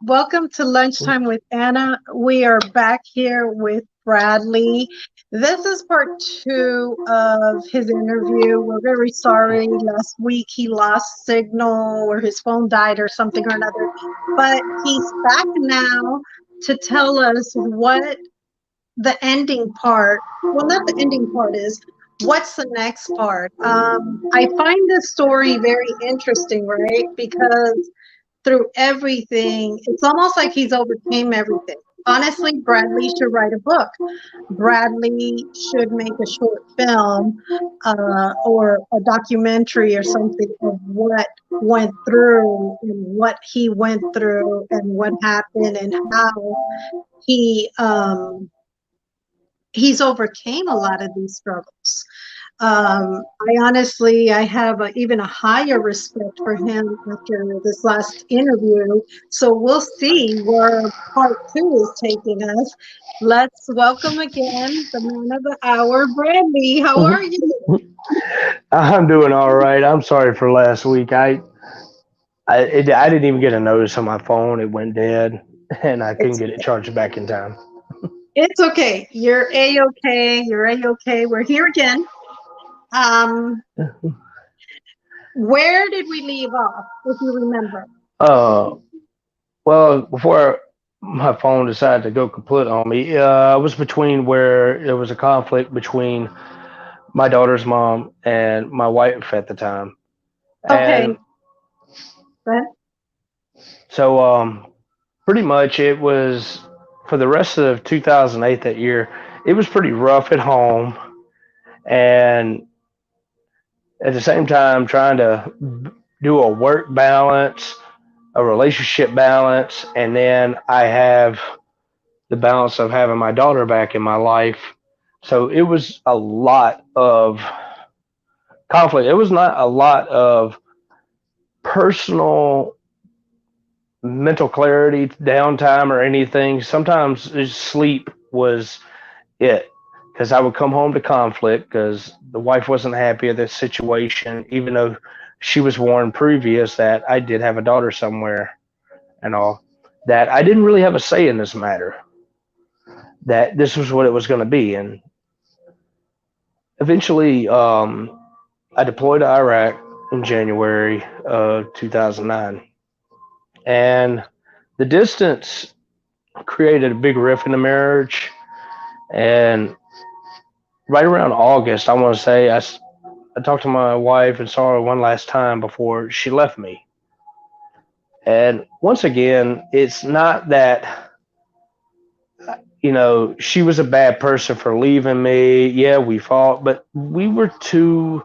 Welcome to Lunchtime with Anna. We are back here with Bradley. This is part two of his interview. We're very sorry. Last week he lost signal or his phone died or something or another. But he's back now to tell us what the ending part, well, not the ending part is, what's the next part? I find this story very interesting, right? Because through everything, it's almost like he's overcame everything. Honestly, Bradley should write a book. Bradley should make a short film or a documentary or something of what went through and what he went through and what happened and how he he's overcame a lot of these struggles. I have even a higher respect for him after this last interview. So we'll see where part two is taking us. Let's welcome again the man of the hour, Brandy. How are you? I'm doing all right. I'm sorry for last week. I didn't even get a notice on my phone. It went dead, and I couldn't It's get it charged back in time. it's okay. You're a okay. You're a okay. We're here again. Um, where did we leave off? If you remember. Uh, well, before my phone decided to go kaput on me, I was between where there was a conflict between my daughter's mom and my wife at the time, Okay. and But so pretty much it was for the rest of 2008 that year. It was pretty rough at home, and at the same time trying to do a work balance, a relationship balance, and then I have the balance of having my daughter back in my life. So it was a lot of conflict. It was not a lot of personal mental clarity, downtime, or anything. Sometimes sleep was it because I would come home to conflict because the wife wasn't happy with this situation, even though she was warned previous that I did have a daughter somewhere and all. That I didn't really have a say in this matter. That this was what it was going to be, and eventually, I deployed to Iraq in January of 2009, and the distance created a big rift in the marriage. And right around August, I want to say I talked to my wife and saw her one last time before she left me. And once again, it's not that, she was a bad person for leaving me. Yeah, we fought, but we were two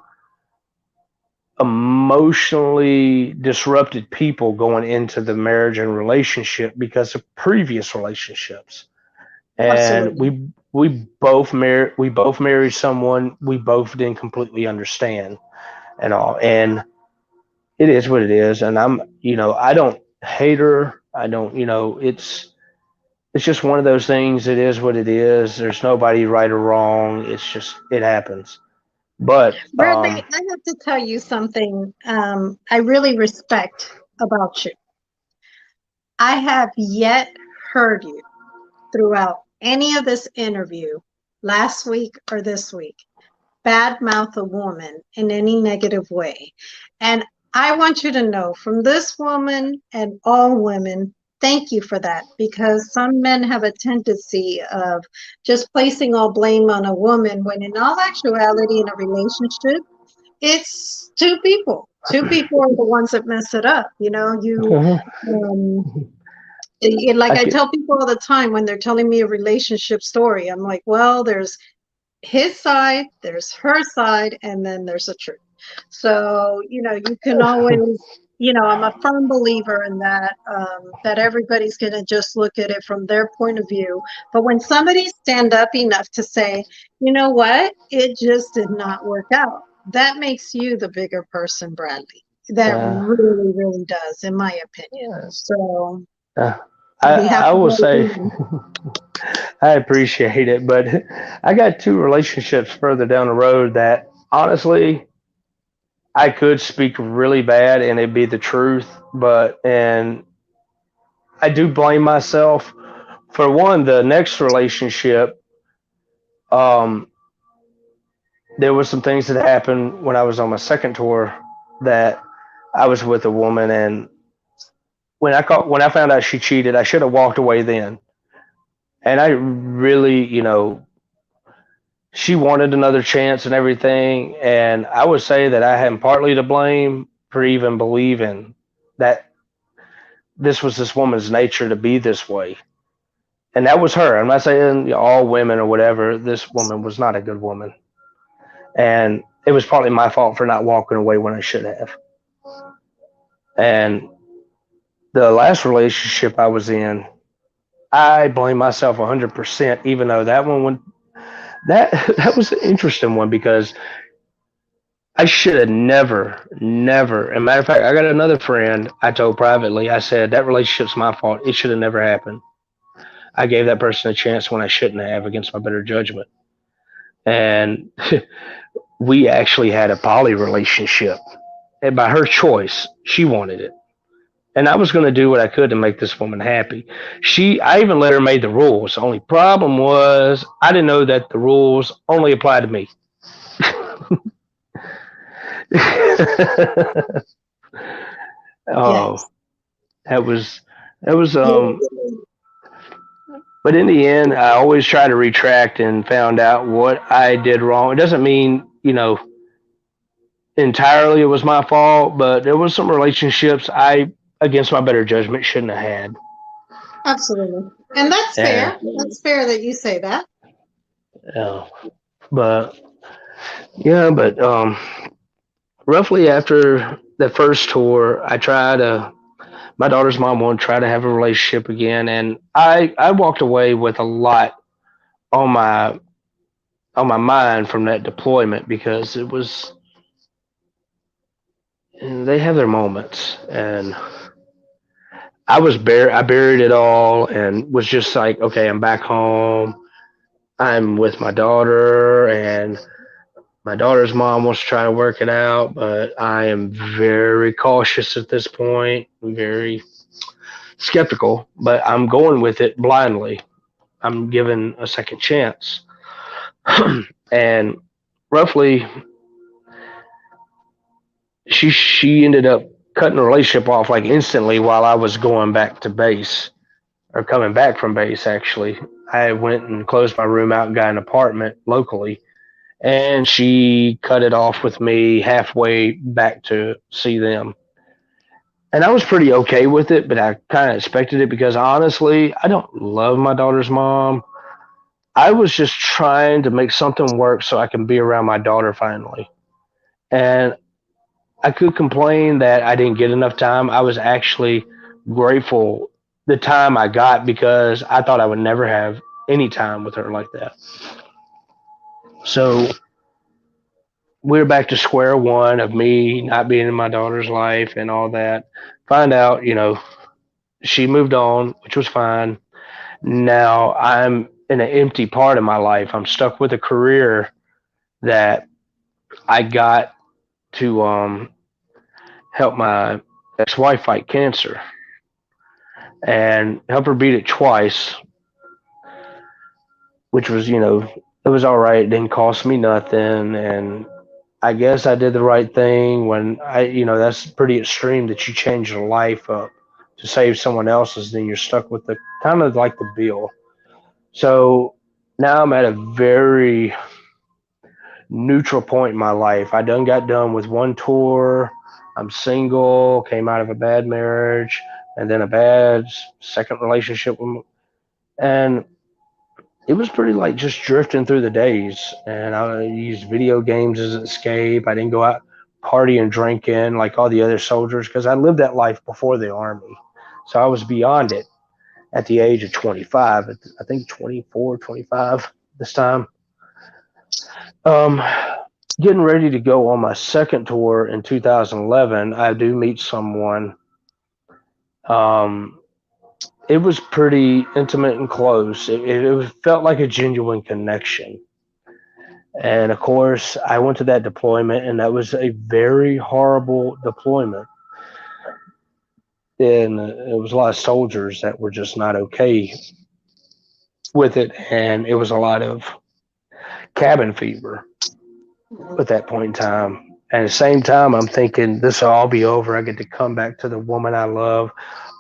emotionally disrupted people going into the marriage and relationship because of previous relationships. And absolutely. we both married someone we both didn't completely understand and all. And it is what it is. And I don't hate her. I don't, it's just one of those things. It is what it is. There's nobody right or wrong. It's just it happens. But Bradley, I have to tell you something I really respect about you. I have yet heard you throughout any of this interview, last week or this week, badmouth a woman in any negative way. And I want you to know from this woman and all women, thank you for that, because some men have a tendency of just placing all blame on a woman when in all actuality in a relationship it's two people. Two people are the ones that mess it up. Um, like I I could, tell people all the time when they're telling me a relationship story, I'm like, well, there's his side, there's her side, and then there's the truth. So, you can always, I'm a firm believer in that, that everybody's going to just look at it from their point of view. But when somebody stand up enough to say, you know what, it just did not work out, that makes you the bigger person, Bradley. That uh, really, really does, in my opinion. So, uh, on I behalf I of will all say women, I appreciate it, but I got two relationships further down the road that honestly I could speak really bad and it'd be the truth, but and I do blame myself. For one, the next relationship, um, there was some things that happened when I was on my second tour that I was with a woman, and when I found out she cheated, I should have walked away then. And I really, she wanted another chance and everything, and I would say that I am partly to blame for even believing that this was this woman's nature to be this way. And that was her. I'm not saying all women or whatever. This woman was not a good woman. And it was partly my fault for not walking away when I should have. And the last relationship I was in, I blame myself 100%, even though that one went, that that was an interesting one because I should have never. As a matter of fact, I got another friend I told privately, I said, that relationship's my fault. It should have never happened. I gave that person a chance when I shouldn't have against my better judgment. And we actually had a poly relationship. And by her choice, she wanted it. And I was going to do what I could to make this woman happy. I even let her make the rules. The only problem was I didn't know that the rules only applied to me. Oh, Yes. that was that was but in the end I always try to retract and found out what I did wrong. It doesn't mean, entirely it was my fault, but there was some relationships I against my better judgment shouldn't have had. Absolutely. And that's And fair. That's fair that you say that. uh, but yeah, but roughly after the first tour, my daughter's mom wanted to try to have a relationship again, and I walked away with a lot on my mind from that deployment because it was they have their moments, and I buried it all and was just like, okay, I'm back home. I'm with my daughter, and my daughter's mom wants to try to work it out, but I am very cautious at this point, very skeptical, but I'm going with it blindly. I'm given a second chance. And roughly, she ended up cutting the relationship off like instantly while I was going back to base or coming back from base. Actually, I went and closed my room out and got an apartment locally, and she cut it off with me halfway back to see them. And I was pretty okay with it, but I kind of expected it because honestly, I don't love my daughter's mom. I was just trying to make something work so I can be around my daughter finally. And I could complain that I didn't get enough time. I was actually grateful the time I got because I thought I would never have any time with her like that. So we're back to square one of me not being in my daughter's life and all that. Find out, she moved on, which was fine. Now I'm in an empty part of my life. I'm stuck with a career that I got to help my ex-wife fight cancer and help her beat it twice, which was, it was all right. It didn't cost me nothing. And I guess I did the right thing when that's pretty extreme that you change your life up to save someone else's. Then you're stuck with the kind of like the bill. So now I'm at a very neutral point in my life. I got done with one tour. I'm single, came out of a bad marriage, and then a bad second relationship and it was pretty like just drifting through the days. And I used video games as an escape. I didn't go out partying and drinking like all the other soldiers because I lived that life before the army. So I was beyond it at the age of 25. I think 24, 25 this time. Um, Getting ready to go on my second tour in 2011, I do meet someone. Um, it was pretty intimate and close. It felt like a genuine connection. And of course, I went to that deployment, and that was a very horrible deployment. and it was a lot of soldiers that were just not okay with it, and it was a lot of cabin fever Mhm. at that point in time. And at the same time, I'm thinking this will all be over. I get to come back to the woman I love,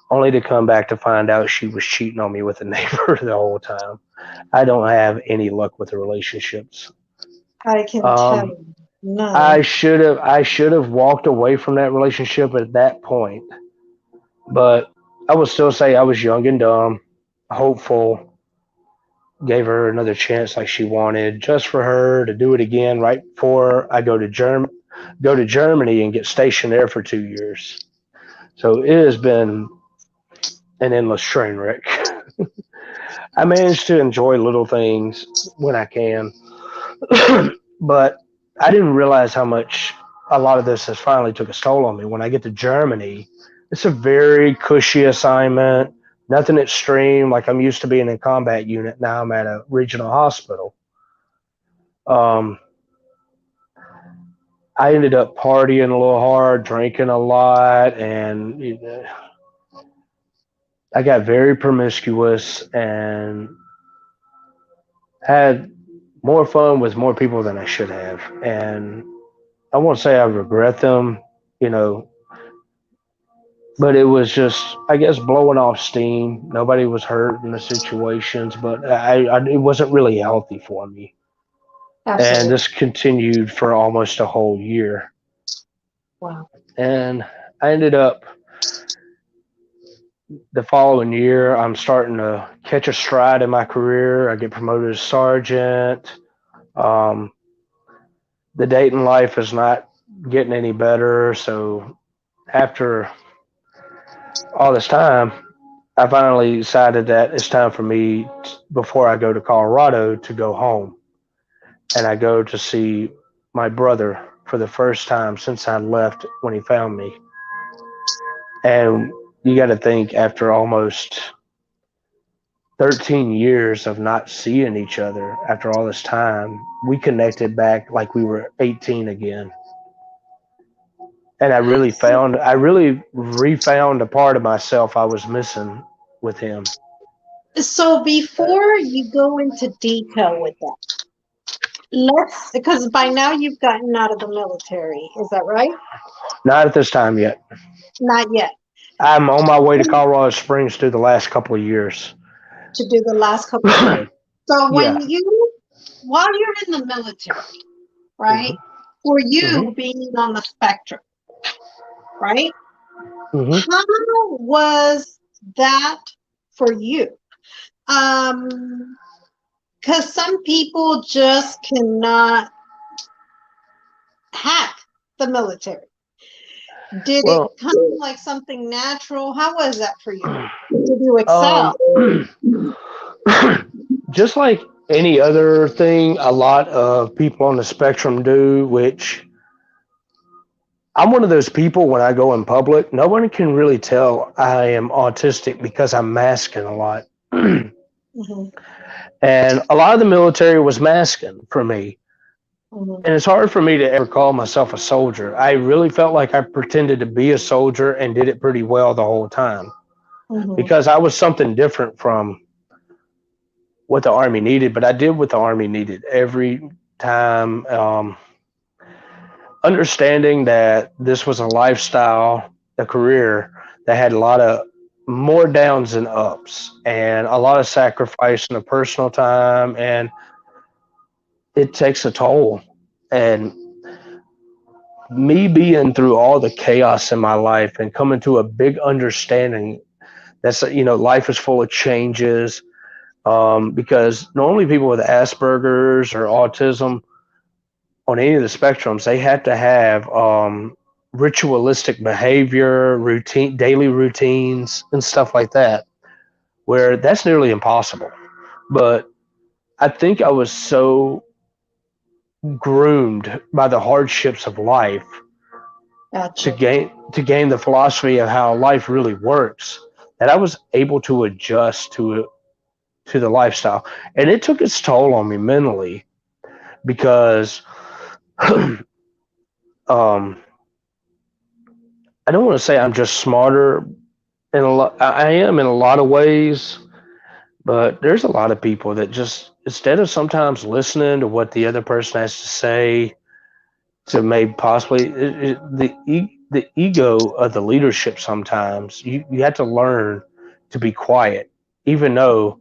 only to come back to find out she was cheating on me with a neighbor the whole time. I don't have any luck with the relationships. I can tell Um, you. None. I should have walked away from that relationship at that point, but I would still say I was young and dumb, hopeful, gave her another chance like she wanted, just for her to do it again right before I go to Germany and get stationed there for 2 years. So it has been an endless train wreck. I managed to enjoy little things when I can, but I didn't realize how much a lot of this has finally took a toll on me. When I get to Germany, it's a very cushy assignment, nothing extreme like I'm used to being in a combat unit. Now I'm at a regional hospital. Um, I ended up partying a little hard, drinking a lot, and I got very promiscuous and had more fun with more people than I should have. And I won't say I regret them, you know, but it was just, I guess, blowing off steam. Nobody was hurt in the situations, but it wasn't really healthy for me. And Absolutely. this continued for almost a whole year. Wow. And I ended up the following year, I'm starting to catch a stride in my career. I get promoted as sergeant. Um, the dating life is not getting any better. So after all this time, I finally decided that it's time for me, before I go to Colorado, to go home. And I go to see my brother for the first time since I left when he found me. And you got to think, after almost 13 years of not seeing each other, after all this time, we connected back like we were 18 again. And I really refound a part of myself I was missing with him. So before you go into detail with that, because by now you've gotten out of the military, is that right? Not at this time yet. Not yet. I'm on my way to Colorado Springs through the last couple of years. To do the last couple of years. So Yeah. while you're in the military, right? Hmm. For Hmm. you being on the spectrum, right? Hmm. How was that for you? Because some people just cannot hack the military. Did it Well, come like something natural? How was that for you? Did you um, excel? just like any other thing, a lot of people on the spectrum do, which I'm one of those people. When I go in public, no one can really tell I am autistic because I'm masking a lot. And Hmm. a lot of the military was masking for me. Hmm. And it's hard for me to ever call myself a soldier. I really felt like I pretended to be a soldier and did it pretty well the whole time, Hmm. because I was something different from what the Army needed, but I did what the Army needed every time. Understanding that this was a lifestyle, a career that had a lot of more downs than ups, and a lot of sacrifice in the personal time, and it takes a toll. And me being through all the chaos in my life and coming to a big understanding that's, life is full of changes, because normally people with Asperger's or autism on any of the spectrums, they have to have ritualistic behavior, daily routines, and stuff like that, where that's nearly impossible. But I think I was so groomed by the hardships of life Gotcha. to gain the philosophy of how life really works, that I was able to adjust to the lifestyle. And it took its toll on me mentally, because um, I don't want to say I'm just smarter, I am in a lot of ways, but there's a lot of people that just instead of sometimes listening to what the other person has to say to maybe possibly the ego of the leadership. Sometimes you have to learn to be quiet, even though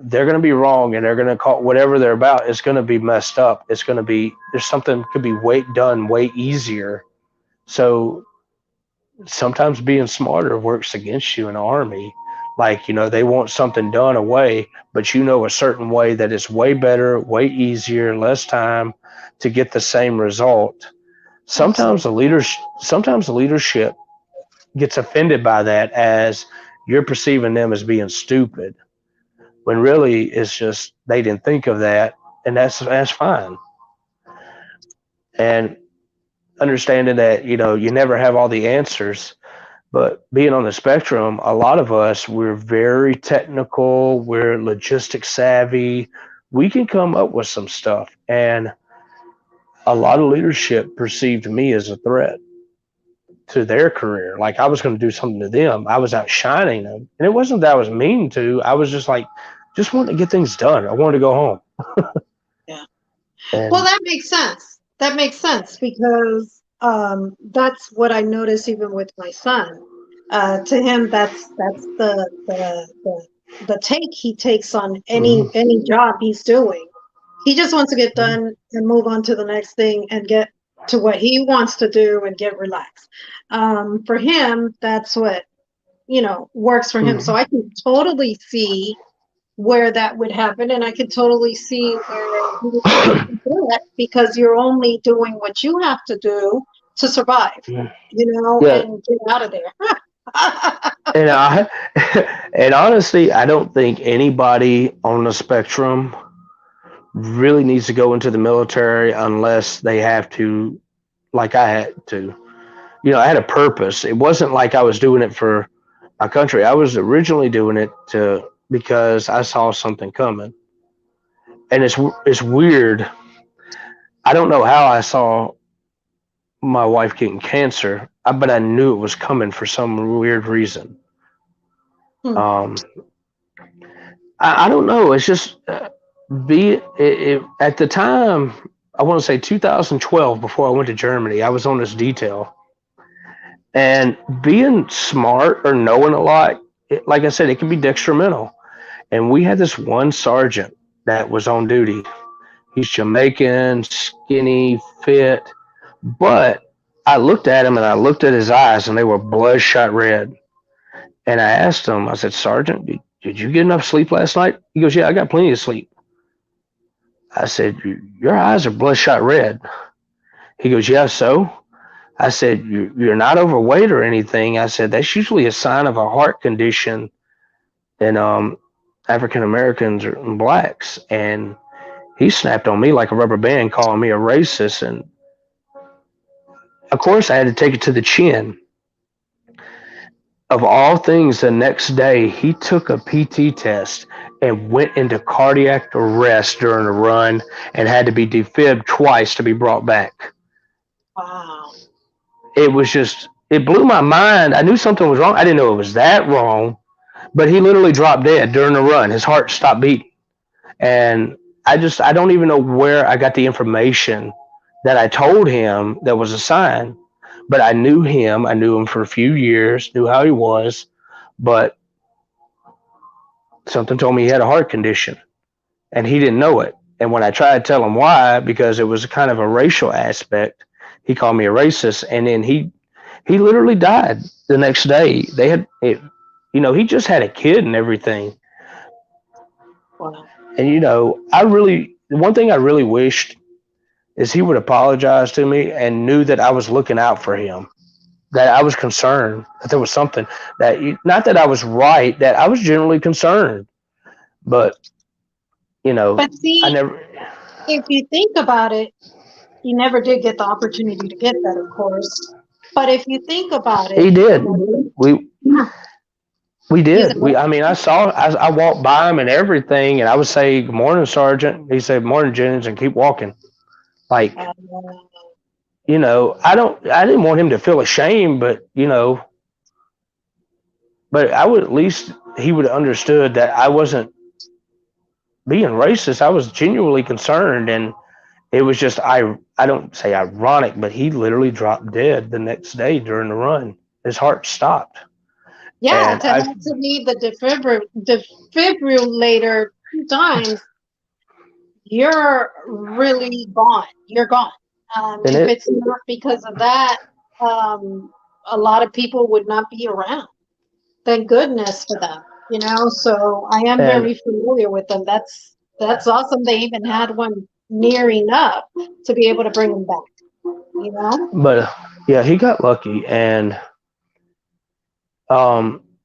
they're going to be wrong and they're going to call whatever they're about. It's going to be messed up. It's going to be there's something could be done way easier. So sometimes being smarter works against you in the army. Like, they want something done away, but a certain way that is way better, way easier, less time to get the same result. Absolutely. Sometimes the leadership gets offended by that as you're perceiving them as being stupid, when really it's just they didn't think of that, and that's fine. And understanding that you never have all the answers. But being on the spectrum, a lot of us, we're very technical, we're logistic savvy. We can come up with some stuff. And a lot of leadership perceived me as a threat to their career. Like I was going to do something to them. I was outshining them. And it wasn't that I was mean to, I was just like, just wanting to get things done. I wanted to go home. Yeah. Well, And that makes sense. That makes sense because that's what I notice even with my son. To him, that's the take he takes on mhm. any job he's doing. He just wants to get done and move on to the next thing and get to what he wants to do and get relaxed. For him, that's what works for him. So Mhm. I can totally see where that would happen, and I can totally see where you would get upset because you're only doing what you have to do to survive, Yeah, and get out of there. and I and honestly, I don't think anybody on the spectrum really needs to go into the military unless they have to, like I had to. I had a purpose. It wasn't like I was doing it for my country. I was originally doing it to because I saw something coming, and it's weird. I don't know how I saw my wife getting cancer, but I knew it was coming for some weird reason. Hmm. Um, I don't know. It's just at the time. I want to say 2012, before I went to Germany. I was on this detail, and being smart or knowing a lot, like I said, it can be detrimental. And we had this one sergeant that was on duty. He's Jamaican, skinny, fit, but I looked at him and I looked at his eyes and they were bloodshot red. And I asked him, I said, Sergeant, did you get enough sleep last night? He goes, Yeah, I got plenty of sleep. I said, Your eyes are bloodshot red. He goes, Yeah, so? I said, You're not overweight or anything. I said, That's usually a sign of a heart condition in African Americans and blacks. And he snapped on me like a rubber band, calling me a racist. And of course, I had to take it to the chin. Of all things, the next day, he took a PT test and went into cardiac arrest during a run and had to be defibbed twice to be brought back. Wow. It was just, it blew my mind. I knew something was wrong. I didn't know it was that wrong, but he literally dropped dead during the run. His heart stopped beating. And I don't even know where I got the information that I told him that was a sign, but I knew him. I knew him for a few years, knew how he was, but something told me he had a heart condition and he didn't know it. And when I tried to tell him why, because it was kind of a racial aspect, he called me a racist. And then he literally died the next day. They had it, he just had a kid and everything. Wow. And one thing I really wished is he would apologize to me and knew that I was looking out for him, that I was concerned, that there was something not that I was right, that I was generally concerned. But, But I see, never, if you think about it, he never did get the opportunity to get that, of course. But if you think about he it, did. We, we he's a did. I mean, I walked by him and everything, and I would say, Good morning, Sergeant. He said, Morning, Jennings, and keep walking. Like, uh, I didn't want him to feel ashamed, but, but I would at least he would have understood that I wasn't being racist. I was genuinely concerned, and it was just I don't say ironic, but he literally dropped dead the next day during the run. His heart stopped, Yeah, and to have to need the defibrillator 2 times, you're really gone. You're gone. and If it it's not because of that, um, a lot of people would not be around. Thank goodness for them, you know. So I am and very familiar with them. That's awesome. They even had one near enough to be able to bring them back, you know. but yeah, he got lucky, and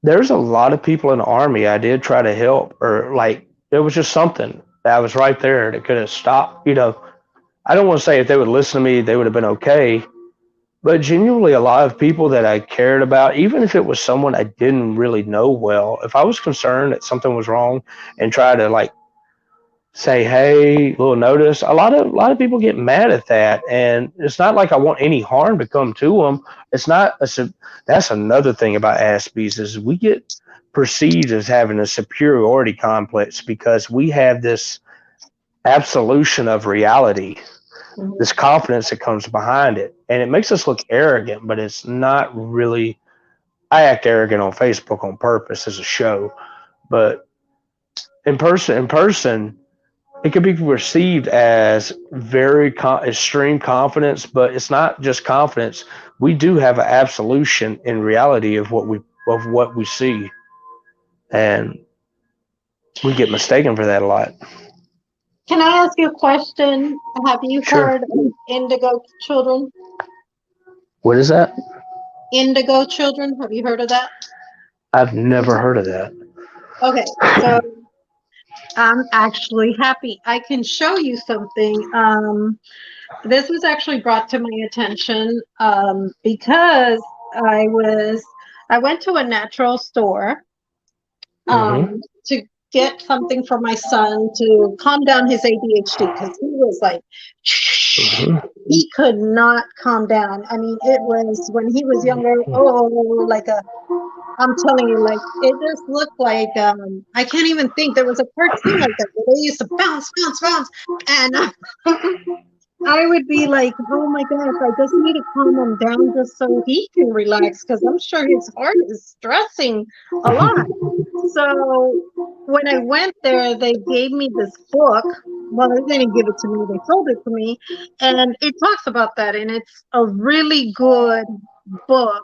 there's a lot of people in the army I did try to help, or like there was just something that was right there that could have stopped. I don't want to say if they would listen to me, they would have been okay. But genuinely, a lot of people that I cared about, even if it was someone I didn't really know well, if I was concerned that something was wrong and try to like say, "Hey, little notice," a lot of people get mad at that, and it's not like I want any harm to come to them. It's not that's another thing about Aspies is we get perceived as having a superiority complex because we have this absolution of reality, Mhm. this confidence that comes behind it, and it makes us look arrogant, but it's not really. I act arrogant on Facebook on purpose as a show, but in person, it could be perceived as very extreme confidence, but it's not just confidence. We do have an absolution in reality of what we see, and we get mistaken for that a lot. Can I ask you a question? Have you Sure. heard of indigo children? What is that? Indigo children? Have you heard of that? I've never heard of that. Okay, so I'm actually happy. I can show you something. This was actually brought to my attention because I went to a natural store Mm-hmm. to get something for my son to calm down his ADHD because he was like, Mm-hmm. he could not calm down. I mean, it was when he was younger, oh, like a I'm telling you, like it just looked like I can't even think. There was a cartoon like that where they used to bounce, bounce, bounce, and I would be like, oh my gosh, I just need to calm him down just so he can relax because I'm sure his heart is stressing a lot. So when I went there, they gave me this book. Well, they didn't give it to me, they sold it to me. And it talks about that, and it's a really good book.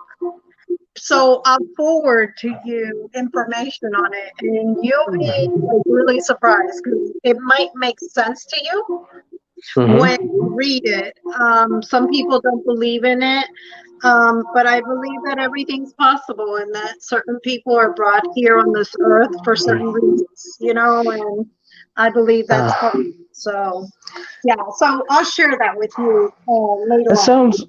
So I'll forward to you information on it, and you'll be like really surprised because it might make sense to you when Mm-hmm. you read it. Some people don't believe in it, but I believe that everything's possible and that certain people are brought here on this earth for certain reasons, you know, and I believe that's Uh, part of it. So, yeah, so I'll share that with you later that on. sounds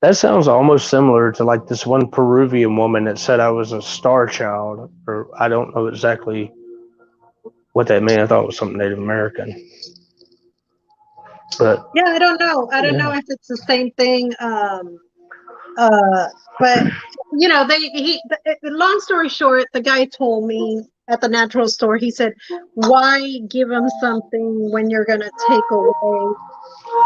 that sounds almost similar to like this one Peruvian woman that said I was a star child, or I don't know exactly what that meant. I thought it was something Native American, but Yeah, I don't know. I don't know yeah. if it's the same thing. Uh, but you know, long story short, the guy told me at the natural store, he said, why give him something when you're going to take away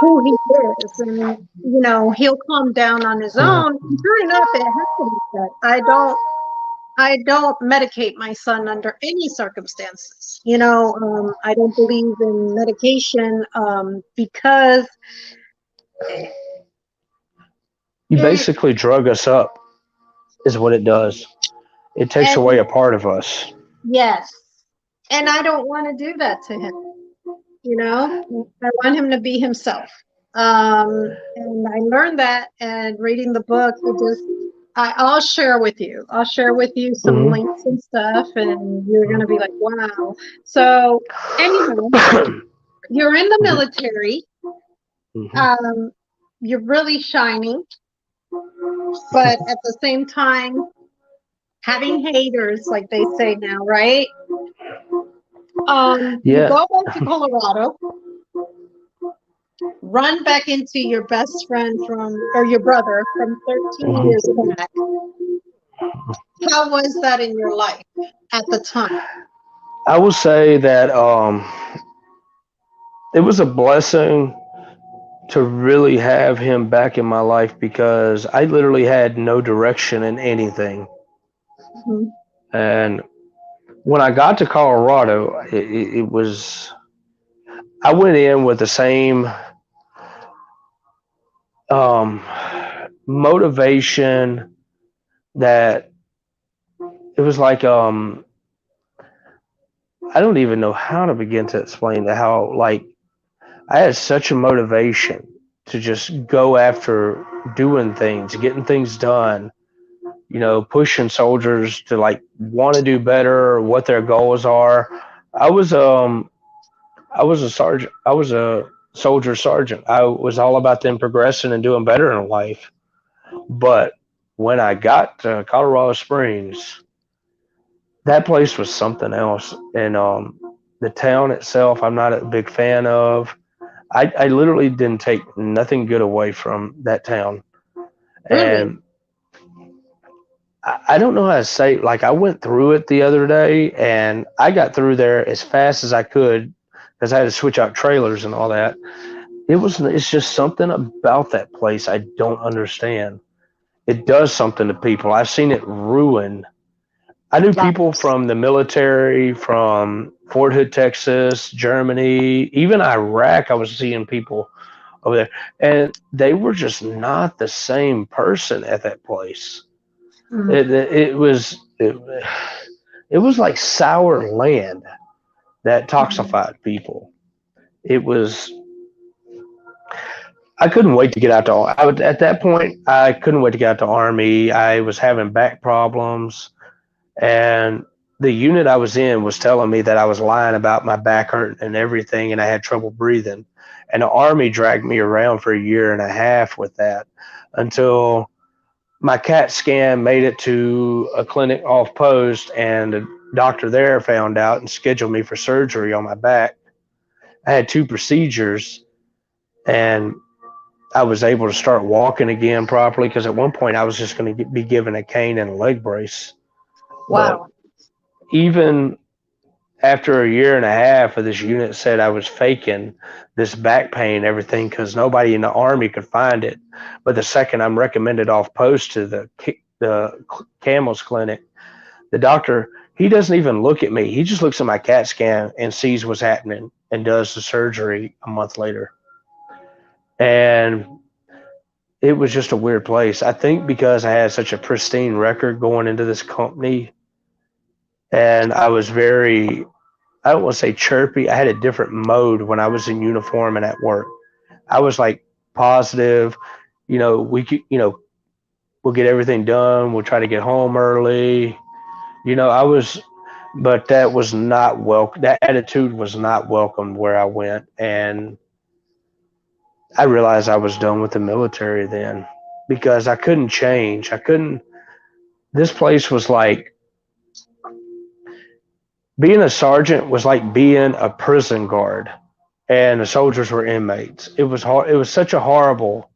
who he is? And, you know, he'll calm down on his own. And sure enough, it happens that I don't medicate my son under any circumstances. You know, I don't believe in medication because You it, basically drug us up, is what it does. It takes away and a part of us. yes, and I don't want to do that to him. You know, I want him to be himself. And I learned that and reading the book, I'll share with you. I'll share with you some links Mm-hmm. and stuff, and you're gonna be like, wow. So anyhow, you're in the military. Mm-hmm. Um, you're really shining, but at the same time, having haters, like they say now, right? You Yeah. go back to Colorado, run back into your best friend from, or your brother from 13 years Mm-hmm. back, How was that in your life at the time? I will say that it was a blessing to really have him back in my life because I literally had no direction in anything. Mhm. And when I got to Colorado, it was, I went in with the same um, motivation that it was like, I don't even know how to begin to explain how, like, I had such a motivation to just go after doing things, getting things done, pushing soldiers to like want to do better or what their goals are. I was I was a sergeant. I was a soldier sergeant. I was all about them progressing and doing better in life. But when I got to Colorado Springs, that place was something else. And the town itself, I'm not a big fan of. I literally didn't take nothing good away from that town. Really? And I don't know how to say, like, I went through it the other day and I got through there as fast as I could because I had to switch out trailers and all that. It's just something about that place I don't understand. It does something to people. I've seen it ruin. I knew people Lives. from the military, from Fort Hood, Texas, Germany, even Iraq. I was seeing people over there, and they were just not the same person at that place. Mm. It was like sour land that Mhm. toxified people. It was I couldn't wait to get out to. I would at that point. I couldn't wait to get out to Army. I was having back problems, and the unit I was in was telling me that I was lying about my back hurt and everything, and I had trouble breathing. And the Army dragged me around for a year and a half with that until my CAT scan made it to a clinic off post, and the doctor there found out and scheduled me for surgery on my back. I had two procedures, and I was able to start walking again properly because at one point I was just going to be given a cane and a leg brace. But Wow. even after a year and a half of this unit said I was faking this back pain, everything, because nobody in the Army could find it. But the second I'm recommended off post to the Camels Clinic, the doctor, he doesn't even look at me. He just looks at my CAT scan and sees what's happening and does the surgery a month later. And it was just a weird place. I think because I had such a pristine record going into this company and I was very, I don't want to say chirpy. I had a different mode when I was in uniform and at work. I was like positive, we could, we'll get everything done. We'll try to get home early. I was, but that was not welcome. That attitude was not welcome where I went. And I realized I was done with the military then because I couldn't change. I couldn't, this place was like, being a sergeant was like being a prison guard and the soldiers were inmates. It was hard. It was such a horrible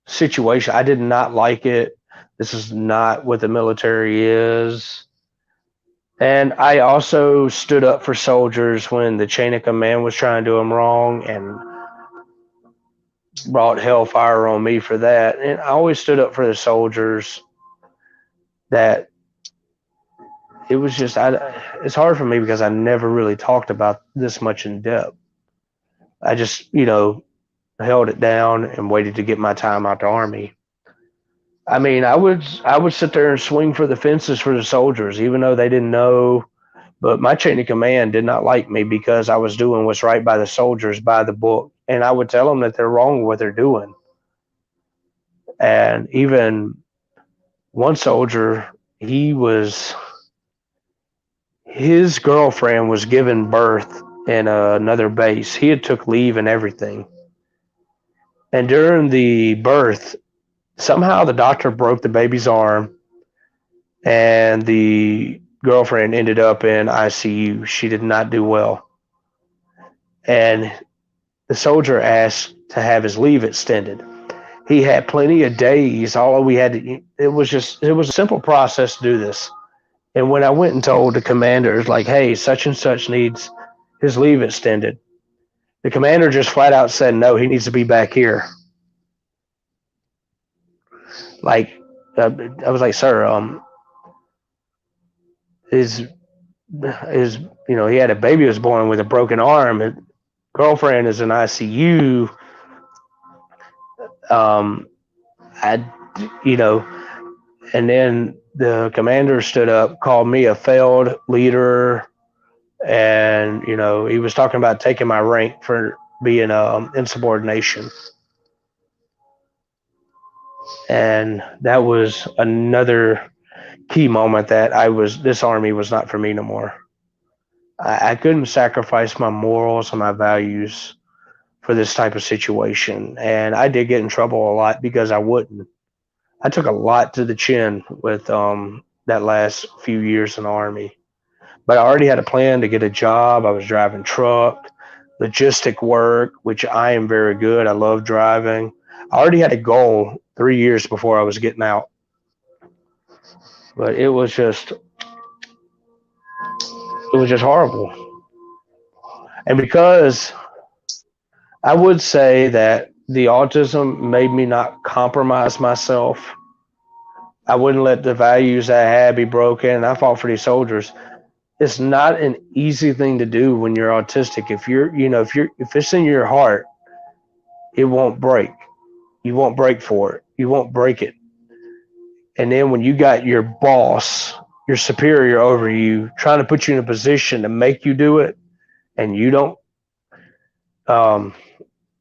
situation. I did not like it. This is not what the military is. And I also stood up for soldiers when the chain of command was trying to do them wrong and brought hellfire on me for that. And I always stood up for the soldiers that it was just, it's hard for me because I never really talked about this much in depth. I just, held it down and waited to get my time out the Army. I mean, I would sit there and swing for the fences for the soldiers, even though they didn't know. But my chain of command did not like me because I was doing what's right by the soldiers, by the book, and I would tell them that they're wrong with what they're doing. And even one soldier, he was his girlfriend was giving birth in another base. He had took leave and everything. And during the birth, somehow the doctor broke the baby's arm and the girlfriend ended up in ICU. She did not do well. And the soldier asked to have his leave extended. He had plenty of days. All we had to, it was a simple process to do this. And when I went and told the commanders, like, hey, such and such needs his leave extended, the commander just flat out said, no, he needs to be back here. Like, I was like, sir, his, his, he had a baby was born with a broken arm. His girlfriend is in ICU. Um, I, you know, and then the commander stood up, called me a failed leader, and he was talking about taking my rank for being insubordination, and that was another key moment that this army was not for me no more. I couldn't sacrifice my morals and my values for this type of situation, and I did get in trouble a lot because I wouldn't. I took a lot to the chin with that last few years in the army. But I already had a plan to get a job. I was driving truck, logistic work, which I am very good. I love driving. I already had a goal 3 years before I was getting out. But it was just horrible. And because I would say that the autism made me not compromise myself. I wouldn't let the values I had be broken. I fought for these soldiers. It's not an easy thing to do when you're autistic. If it's in your heart, it won't break. You won't break for it. You won't break it. And then when you got your boss, your superior over you, trying to put you in a position to make you do it, and um,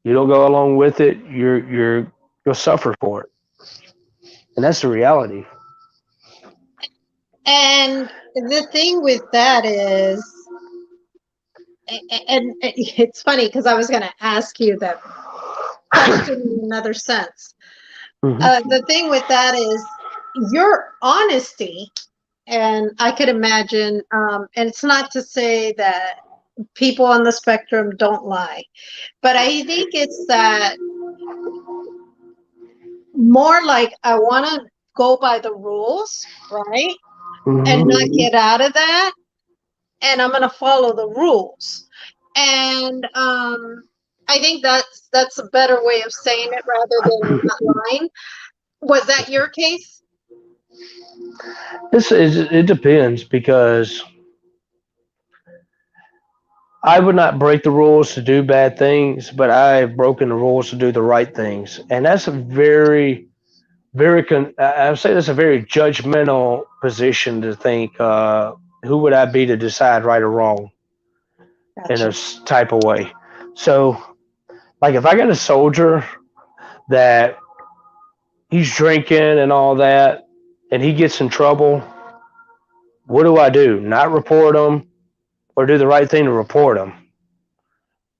you don't go along with it, you'll suffer for it, and that's the reality. And the thing with that is, and it's funny because I was going to ask you that question in another sense. Mm-hmm. The thing with that is your honesty, and I could imagine, and it's not to say that people on the spectrum don't lie, but I think it's that more like I want to go by the rules, right? And not Mm-hmm. get out of that. And I'm going to follow the rules. And I think that's a better way of saying it rather than not lying. Was that your case? It depends because I would not break the rules to do bad things, but I've broken the rules to do the right things, and that's a very, I would say that's a very judgmental position to think. Who would I be to decide right or wrong in a Gotcha. type of way? So, like, if I got a soldier that he's drinking and all that, and he gets in trouble, what do I do? Not report him, or do the right thing to report him?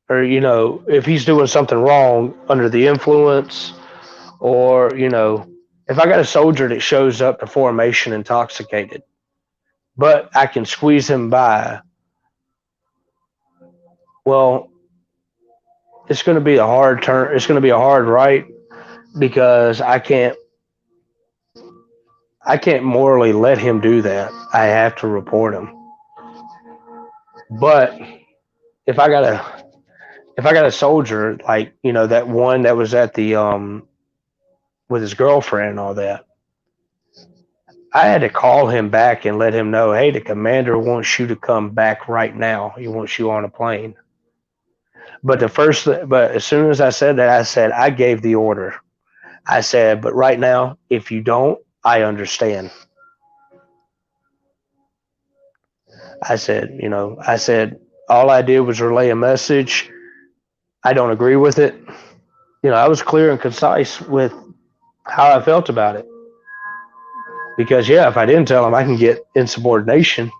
Or if he's doing something wrong under the influence, or if I got a soldier that shows up to formation intoxicated, but I can squeeze him by, well, it's going to be a hard turn. It's going to be a hard right because I can't morally let him do that. I have to report him. But if I got a if I got a soldier like that one that was at the with his girlfriend and all that, I had to call him back and let him know, hey, the commander wants you to come back right now. He wants you on a plane. But as soon as I said that, I said I gave the order. I said, but right now, if you don't, I understand. I said all I did was relay a message. I don't agree with it. I was clear and concise with how I felt about it. Because yeah, if I didn't tell him, I can get insubordination.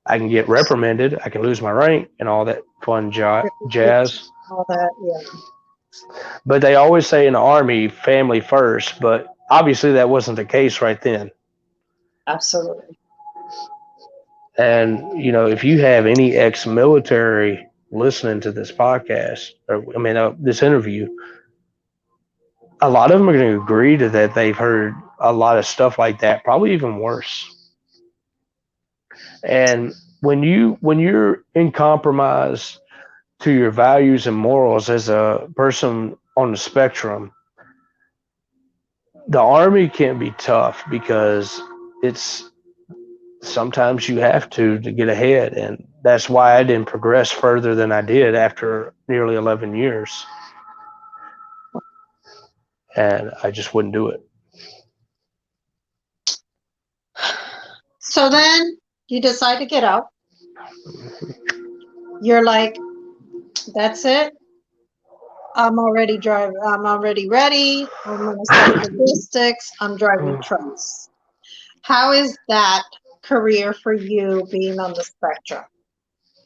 I can get reprimanded. I can lose my rank and all that fun jazz. All that, yeah. But they always say in the Army, family first. But obviously, that wasn't the case right then. Absolutely. And, if you have any ex military listening to this podcast, or I mean, this interview, a lot of them are going to agree to that. They've heard a lot of stuff like that, probably even worse. And when you're in compromise to your values and morals as a person on the spectrum, the army can be tough because it's sometimes you have to get ahead, and that's why I didn't progress further than I did after nearly 11 years, and I just wouldn't do it. So then you decide to get out. You're like, that's it. I'm already driving. I'm already ready. I'm going to study logistics. I'm driving trucks. How is that career for you being on the spectrum?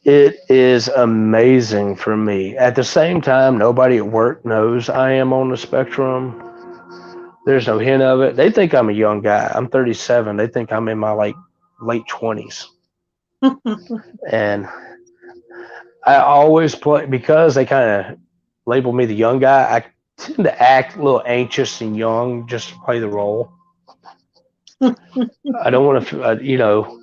It is amazing for me. At the same time, nobody at work knows I am on the spectrum. There's no hint of it. They think I'm a young guy. I'm 37. They think I'm in my like late 20s. And I always play because they kind of label me the young guy. I tend to act a little anxious and young just to play the role. I don't want to,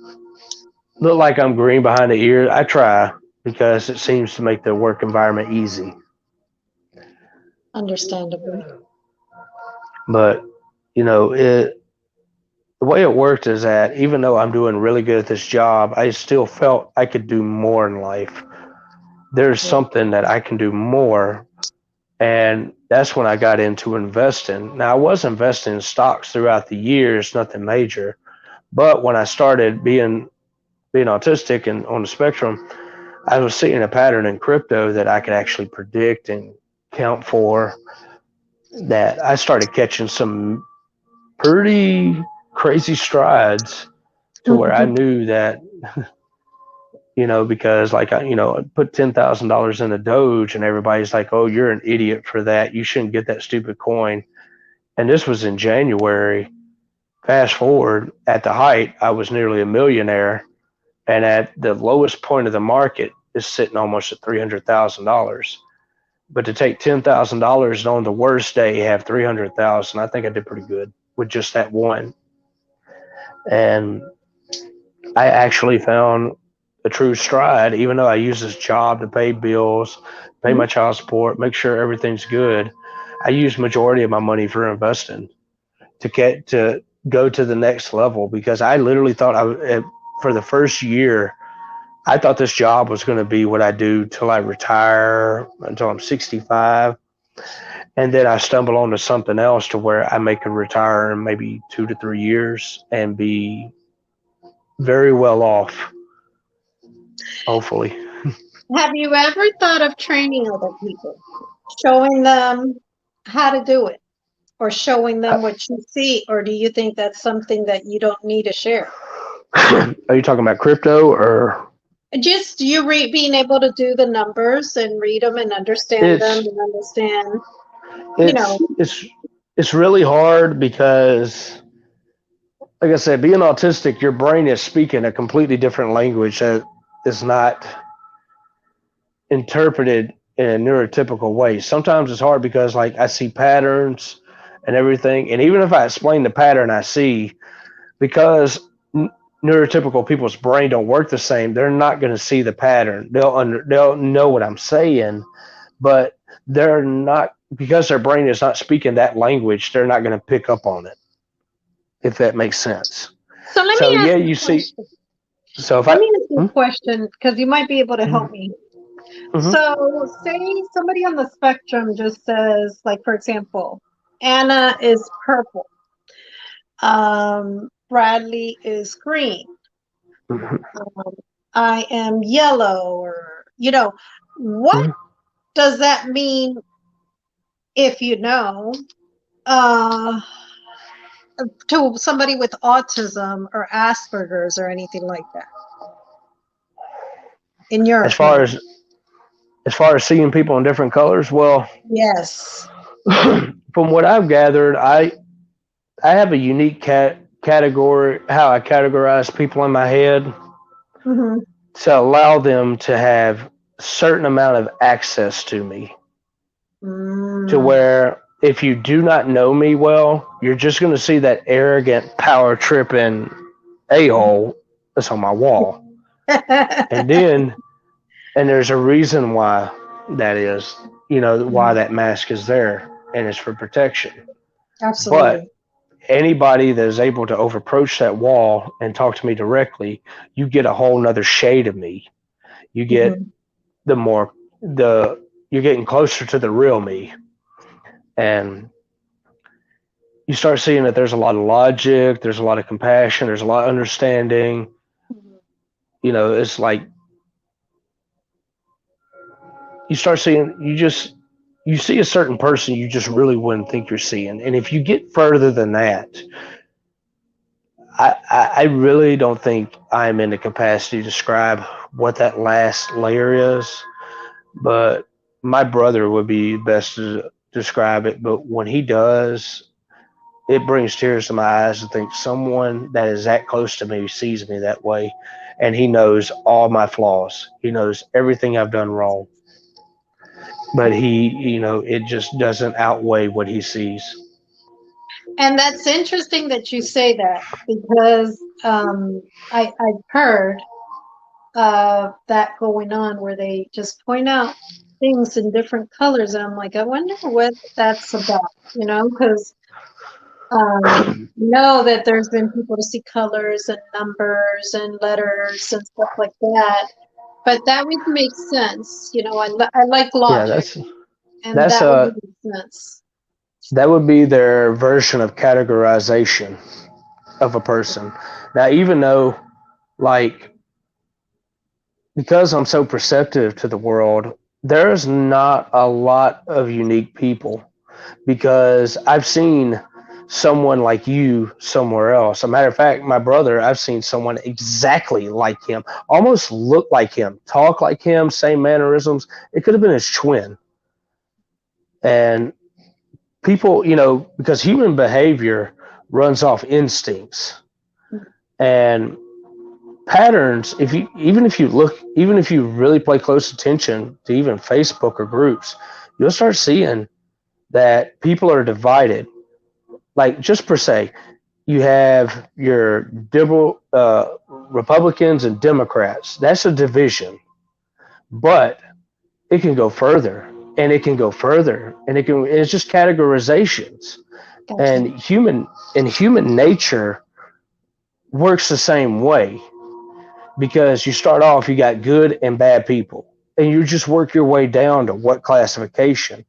look like I'm green behind the ears. I try because it seems to make the work environment easy. Understandably. But the way it worked is that even though I'm doing really good at this job, I still felt I could do more in life. There's something that I can do more, and that's when I got into investing. Now I was investing in stocks throughout the years, nothing major, but when I started being autistic and on the spectrum, I was seeing a pattern in crypto that I could actually predict and count for. That I started catching some pretty crazy strides to where I knew that, because like I put $10,000 in a Doge, and everybody's like, "Oh, you're an idiot for that. You shouldn't get that stupid coin." And this was in January. Fast forward, at the height, I was nearly a millionaire, and at the lowest point of the market, is sitting almost at $300,000. But to take $10,000 and on the worst day have 300,000, I think I did pretty good with just that one. And I actually found a true stride, even though I use this job to pay bills, pay my child support, make sure everything's good. I use majority of my money for investing to go to the next level, because I literally thought for the first year, I thought this job was going to be what I do till I retire, until I'm 65. And then I stumble onto something else to where I may could retire in maybe 2 to 3 years and be very well off, hopefully. Have you ever thought of training other people, showing them how to do it, or showing them what you see? Or do you think that's something that you don't need to share? Are you talking about crypto or? Just you being able to do the numbers and read them and understand them It's and understand, you it's know. it's it's really hard because, like I said, being autistic, your brain is speaking a completely different language that is not interpreted in a neurotypical way. Sometimes it's hard because, like, I see patterns and everything, and even if I explain the pattern I see, because neurotypical people's brain don't work the same, they're not going to see the pattern. They'll know what I'm saying, but they're not, because their brain is not speaking that language. They're not going to pick up on it, if that makes sense. So let So me ask yeah, you you a see. question. So if Let I, me ask you a question, because you might be able to help me. mm-hmm. So say somebody on the spectrum just says, like, for example, Anna is purple. Bradley is green. Um, I am yellow, or, what does that mean if you know, uh, to somebody with autism or Asperger's or anything like that, in your as far opinion? as as far as seeing people in different colors, well, Yes. from what I've gathered, I have a unique category, how I categorize people in my head, Mm-hmm. to allow them to have a certain amount of access to me, to Mm. where if you do not know me well, you're just going to see that arrogant, power tripping a hole that's on my wall. And then, and there's a reason why that is, why that mask is there, and it's for protection. But Absolutely. anybody that is able to approach that wall and talk to me directly, you get a whole nother shade of me. You get Mhm. the more, the, you're getting closer to the real me. And you start seeing that there's a lot of logic, there's a lot of compassion, there's a lot of understanding. It's like you start seeing, you see a certain person you just really wouldn't think you're seeing. And if you get further than that, I really don't think I'm in the capacity to describe what that last layer is, but my brother would be best to describe it. But when he does, it brings tears to my eyes to think someone that is that close to me sees me that way, and he knows all my flaws. He knows everything I've done wrong, but it just doesn't outweigh what he sees. And that's interesting that you say that because I've heard that going on where they just point out things in different colors, and I'm like, I wonder what that's about, because know that there's been people to see colors and numbers and letters and stuff like that, but that would make sense. I like Yeah, logic, and that's that would a make sense. that would be their version of categorization of a person. Now, even though, like, because I'm so perceptive to the world, there's not a lot of unique people because I've seen someone like you somewhere else. A matter of fact, my brother, I've seen someone exactly like him, almost look like him, talk like him, same mannerisms. It could have been his twin. And people, because human behavior runs off instincts and patterns. Even if you really pay close attention to even Facebook or groups, you'll start seeing that people are divided. Like, just per se, you have your Republicans and Democrats. That's a division, but it can go further, and it can go further, and it's just categorizations. Gotcha. And human nature works the same way, because you start off, you got good and bad people, and you just work your way down to what classification.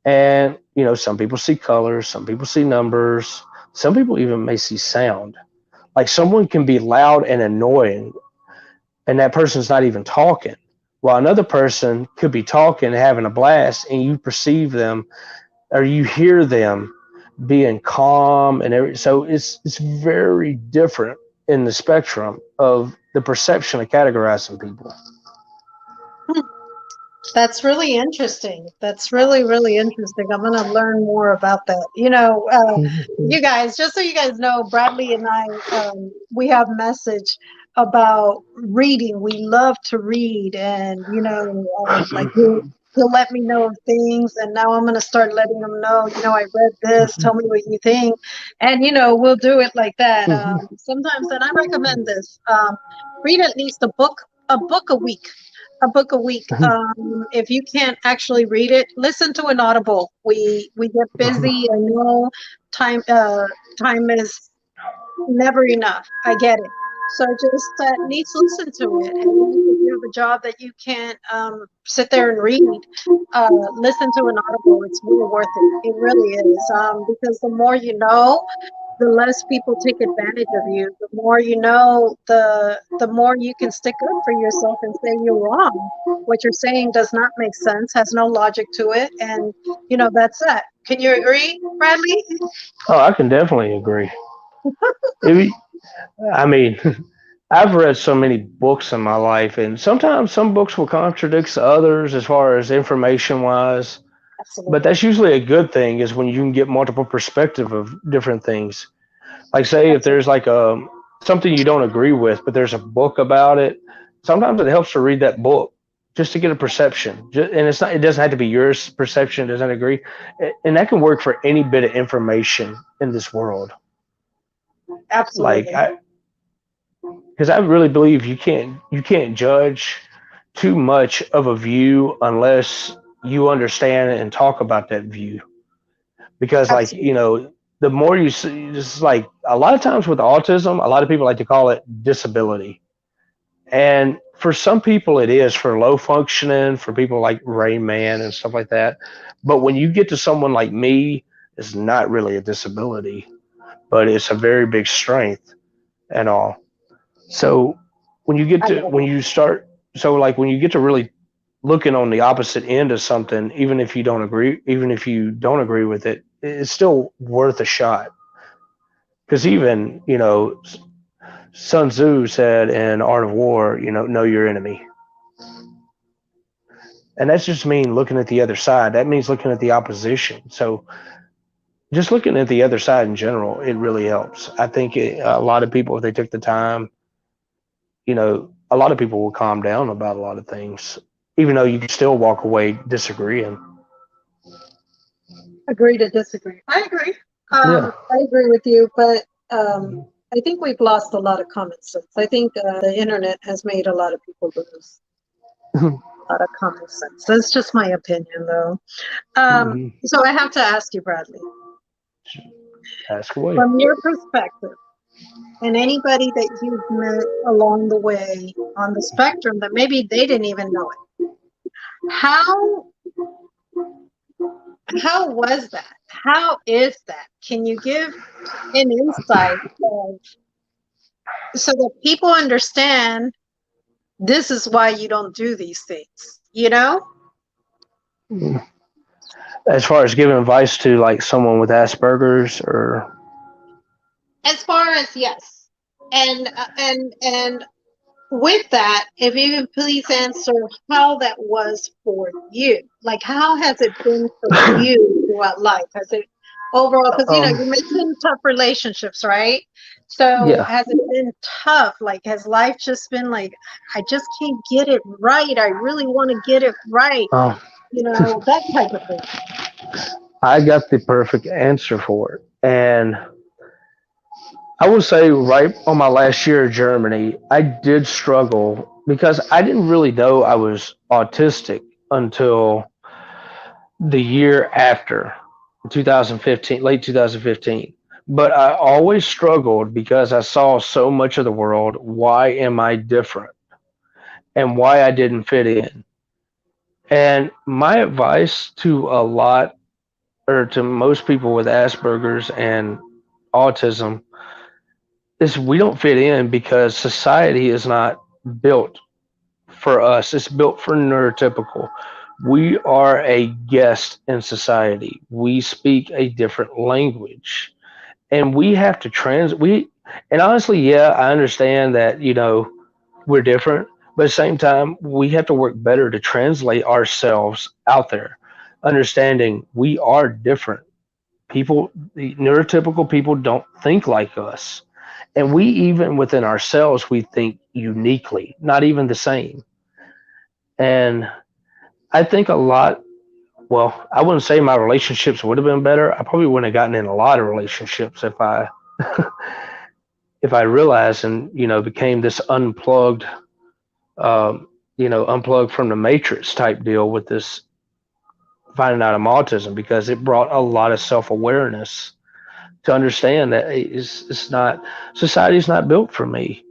And some people see colors, some people see numbers, some people even may see sound. Like, someone can be loud and annoying, and that person's not even talking, while another person could be talking and having a blast, and you perceive them, or you hear them being calm and so it's very different in the spectrum of the perception of categorizing people. Hmm. That's really interesting. That's really, really interesting. I'm going to learn more about that. You guys, just so you guys know, Bradley and I, we have message about reading. We love to read, and like he'll let me know of things, and now I'm going to start letting him know. I read this. Tell me what you think, and we'll do it like that. Sometimes, and I recommend this. Read at least a book a week, a book a week. If you can't actually read it, listen to an audible. We get busy. I know time is never enough. I get it. So just at least listen to it. And even if you have a job that you can't sit there and read, listen to an audible. It's really worth it. It really is. Because the more you know, the less people take advantage of you. The more you know, the more you can stick up for yourself and say you're wrong. What you're saying does not make sense, has no logic to it, and that's that. Can you agree, Bradley? Oh, I can definitely agree. If, I mean, I've read so many books in my life, and sometimes some books will contradict others as far as information wise. But Absolutely. that's usually a good thing, is when you can get multiple perspective of different things. Like, say if there's Absolutely. like something you don't agree with, but there's a book about it. Sometimes it helps to read that book, just to get a perception. And it's not, it doesn't have to be your perception, doesn't agree. And that can work for any bit of information in this world. Like Absolutely. because I really believe you can't judge too much of a view unless you understand and talk about that view. Because like Absolutely. the more you see, just like a lot of times with autism, a lot of people like to call it disability. And for some people, it is for low functioning, for people like Rain Man and stuff like that. But when you get to someone like me, it's not really a disability, but it's a very big strength and all. So I love when you start, so like when you get to really looking on the opposite end of something, even if you don't agree with it, it's still worth a shot. Because even Sun Tzu said in Art of War, know your enemy. And that's just mean looking at the other side. That means looking at the opposition. So just looking at the other side in general, it really helps. I think a lot of people, if they took the time, a lot of people will calm down about a lot of things, even though you can still walk away disagreeing. agree to disagree. I agree. Yeah. I agree with you, but I think we've lost a lot of common sense. I think the internet has made a lot of people lose a lot of common sense. That's just my opinion, though. So I have to ask you, Bradley, Ask away. from your perspective, and anybody that you've met along the way on the spectrum that maybe they didn't even know it, how was that? How is that? Can you give an insight of, so that people understand this is why you don't do these things, you know? As far as giving advice to like someone with Asperger's or As far as, yes. And with that, if you can please answer how that was for you. Like, how has it been for you throughout life? Has it overall, because um you mentioned tough relationships, right? So yeah. has it been tough? Like, has life just been like, I just can't get it right. I really want to get it right, um that type of thing. I got the perfect answer for it. And I would say right on my last year of Germany, I did struggle because I didn't really know I was autistic until the year after 2015, late 2015. But I always struggled because I saw so much of the world. Why am I different? And why I didn't fit in. And my advice to a lot, or to most people with Asperger's and autism, is we don't fit in because society is not built for us. It's built for neurotypical. We are a guest in society. We speak a different language, and we have to and honestly, yeah, I understand that, we're different, but at the same time, we have to work better to translate ourselves out there, understanding we are different. People, the neurotypical people don't think like us. And we, even within ourselves, we think uniquely, not even the same. And I think a lot, well, I wouldn't say my relationships would have been better. I probably wouldn't have gotten in a lot of relationships if I realized and, became this unplugged from the matrix type deal with this finding out I'm autism, because it brought a lot of self awareness to understand that it's not, society's not built for me.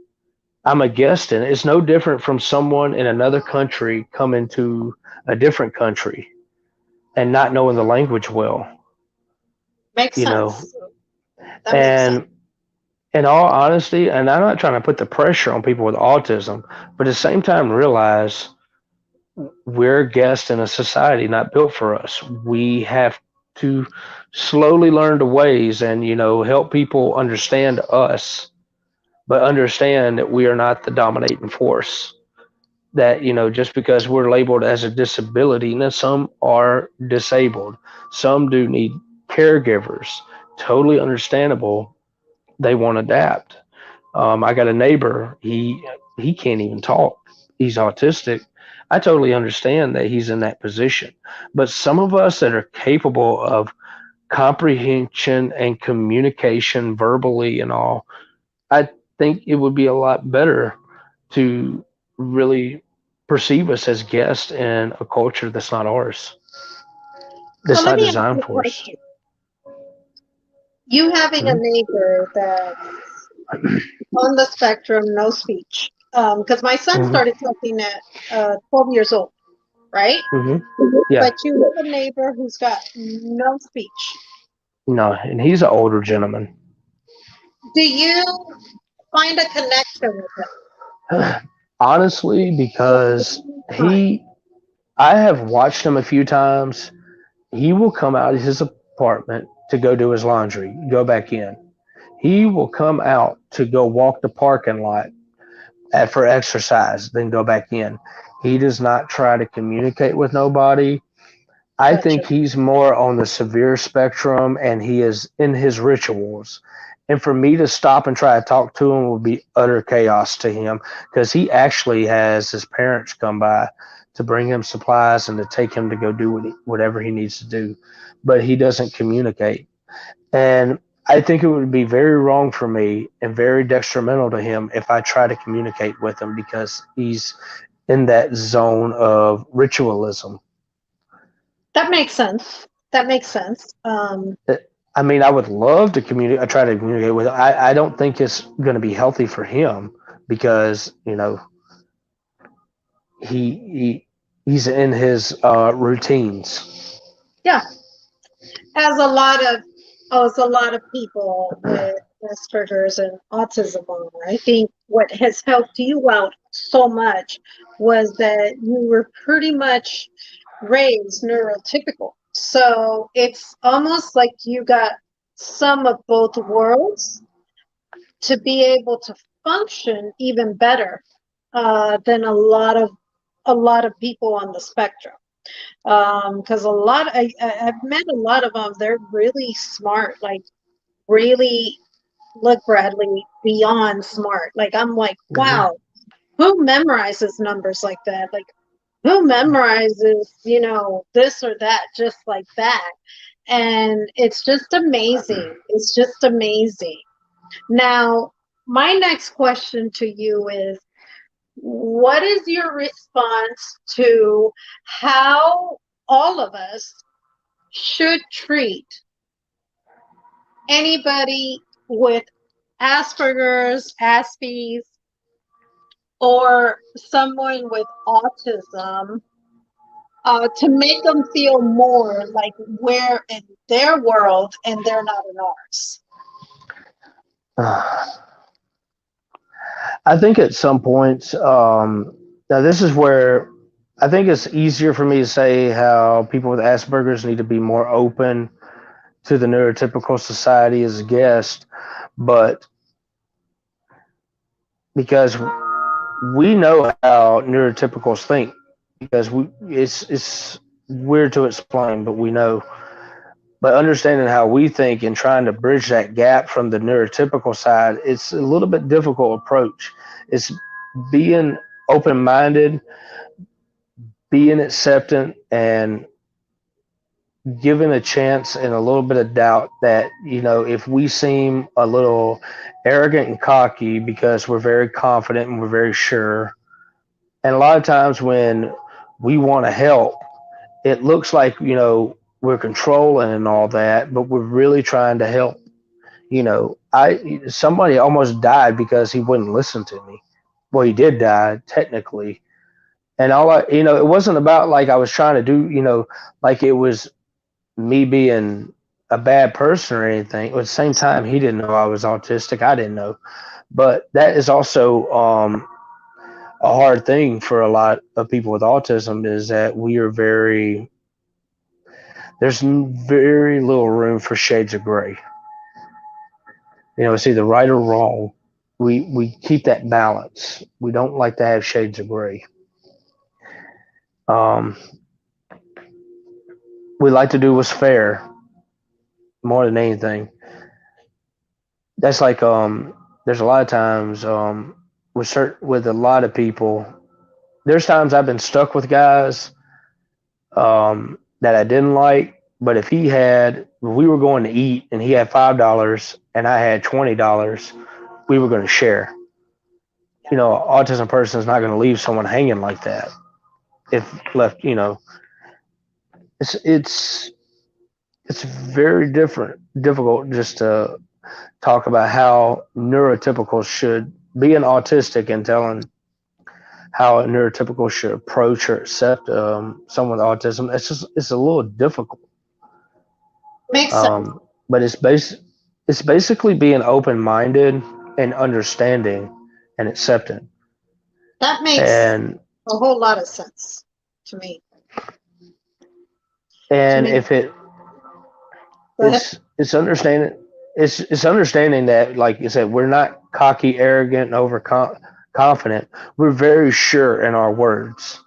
I'm a guest in it. It's no different from someone in another country coming to a different country and not knowing the language well, Makes you know. sense. That makes sense. And in all honesty, and I'm not trying to put the pressure on people with autism, but at the same time realize we're guests in a society not built for us. We have to slowly learn the ways and, help people understand us, but understand that we are not the dominating force. That, just because we're labeled as a disability, now some are disabled, some do need caregivers, totally understandable. They want to adapt. I got a neighbor, he can't even talk, he's autistic. I totally understand that he's in that position. But some of us that are capable of comprehension and communication verbally and all, I think it would be a lot better to really perceive us as guests in a culture that's not ours, So that's let not me ask you designed a for us. question. You having a Mhm. neighbor that's on the spectrum, no speech. Because my son Mhm. started talking at 12 years old, right? Mhm. Yeah. But you have a neighbor who's got no speech. No, and he's an older gentleman. Do you find a connection with him? Honestly, because Fine. I have watched him a few times. He will come out of his apartment to go do his laundry, go back in. He will come out to go walk the parking lot for exercise, then go back in. He does not try to communicate with nobody. I Gotcha. think he's more on the severe spectrum and he is in his rituals. And for me to stop and try to talk to him would be utter chaos to him because he actually has his parents come by to bring him supplies and to take him to go do whatever he needs to do. But he doesn't communicate. And I think it would be very wrong for me and very detrimental to him if I try to communicate with him because he's in that zone of ritualism. That makes sense. That makes sense. I mean, I would love to communicate. I try to communicate with him. I don't think it's going to be healthy for him because he's in his routines. Yeah, as a lot of people with Asperger's and autism are. I think what has helped you out so much was that you were pretty much raised neurotypical. So it's almost like you got some of both worlds to be able to function even better than a lot of people on the spectrum. Because I've met a lot of them. They're really smart, like really look, Bradley, beyond smart. Like I'm like, Mm-hmm. wow, who memorizes numbers like that? Like who memorizes, this or that just like that? And it's just amazing. It's just amazing. Now, my next question to you is, what is your response to how all of us should treat anybody with Asperger's, Aspies, or someone with autism to make them feel more like we're in their world and they're not in ours? I think at some points, now this is where I think it's easier for me to say how people with Asperger's need to be more open to the neurotypical society as a guest, but because we know how neurotypicals think, because it's weird to explain, but we know. But understanding how we think and trying to bridge that gap from the neurotypical side, it's a little bit difficult approach. It's being open minded, being acceptant, and given a chance and a little bit of doubt that if we seem a little arrogant and cocky because we're very confident and we're very sure, and a lot of times when we want to help, it looks like we're controlling and all that, but we're really trying to help. I somebody almost died because he wouldn't listen to me. Well, he did die technically, and it wasn't about like I was trying to do, like it was me being a bad person or anything. At the same time, he didn't know I was autistic. I didn't know, but that is also a hard thing for a lot of people with autism is that we are there's very little room for shades of gray. It's either right or wrong. We keep that balance. We don't like to have shades of gray. Um, we like to do what's fair more than anything. That's there's a lot of times with a lot of people. there's times I've been stuck with guys that I didn't like. But if we were going to eat and he had $5 and I had $20, we were going to share. You know, autism person is not going to leave someone hanging like that if left. You know, it's it's it's very difficult just to talk about how neurotypical should be an autistic and telling how a neurotypical should approach or accept someone with autism. It's a little difficult. Makes sense. But it's basically being open minded and understanding and accepting. That makes And a whole lot of sense to me. To and me. if it Go ahead. it's understanding it's understanding that, like you said, we're not cocky, arrogant, and confident. We're very sure in our words.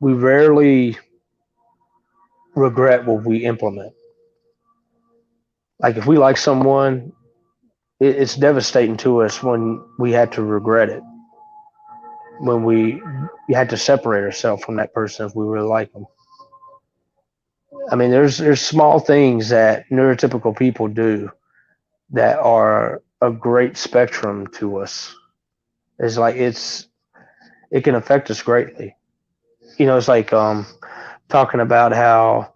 We rarely regret what we implement. Like if we like someone, it's devastating to us when we had to regret it. When we had to separate ourselves from that person if we really like them. I mean, there's small things that neurotypical people do that are a great spectrum to us. It's like it can affect us greatly. You know, it's like talking about how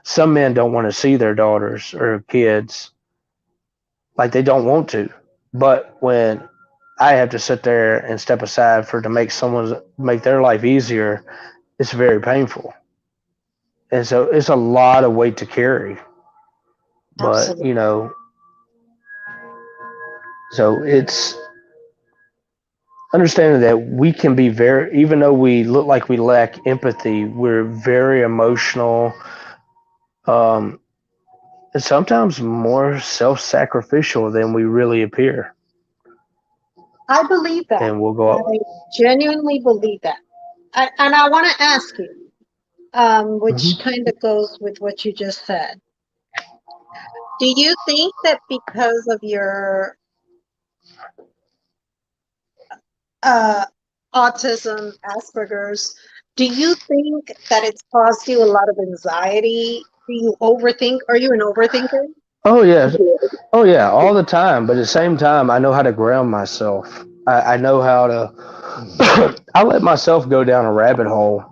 some men don't want to see their daughters or kids, like they don't want to. But when I have to sit there and step aside for to make their life easier, it's very painful. And so it's a lot of weight to carry. But, Absolutely. you know, so it's understanding that we can be very, even though we look like we lack empathy, we're very emotional, um, and sometimes more self sacrificial than we really appear. I believe that. And we'll go up. I genuinely believe that. And I want to ask you, which Mm-hmm. kind of goes with what you just said. Do you think that because of your uh, autism, Asperger's, do you think that it's caused you a lot of anxiety? Do you overthink? Are you an overthinker? Oh, yeah. Oh, yeah. All the time. But at the same time, I know how to ground myself. I know how to, I let myself go down a rabbit hole.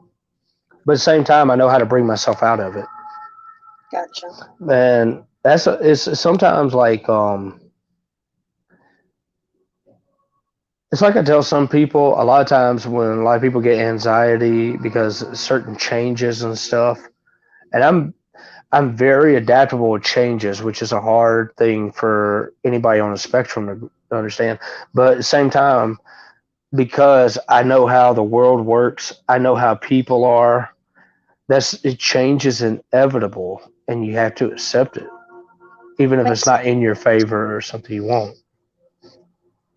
But at the same time, I know how to bring myself out of it. Gotcha. And it's sometimes like, it's like I tell some people a lot of times when a lot of people get anxiety because of certain changes and stuff. And I'm very adaptable with changes, which is a hard thing for anybody on the spectrum to understand. But at the same time, because I know how the world works, I know how people are. Change is inevitable, and you have to accept it, even if it's Makes not in your favor or something you want.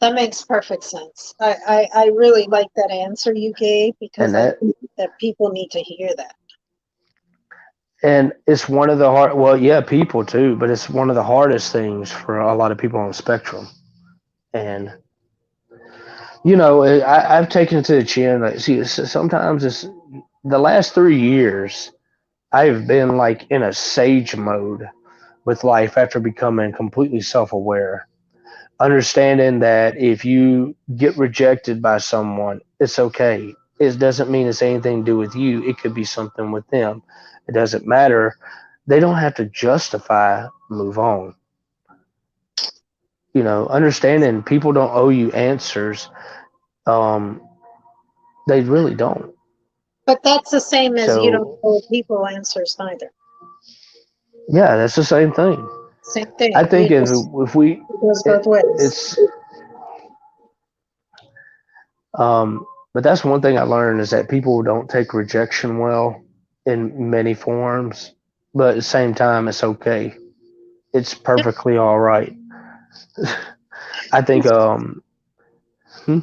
That makes perfect sense. I really like that answer you gave because And I that think that people need to hear that. and it's one of the hard. Well, yeah, people too, but it's one of the hardest things for a lot of people on the spectrum. And I've taken it to the chin. Like, see, sometimes it's the last 3 years. I've been like in a sage mode with life after becoming completely self-aware, understanding that if you get rejected by someone, it's okay. It doesn't mean it's anything to do with you. It could be something with them. It doesn't matter. They don't have to justify. Move on. Understanding people don't owe you answers. Um, they really don't. But that's the same as you don't So owe people answers neither. yeah, that's the same thing. Same I thing. think if we It goes both ways. it's but that's one thing I learned is that people don't take rejection well in many forms, but at the same time, it's okay. It's Yep. perfectly all right. I think, hmm,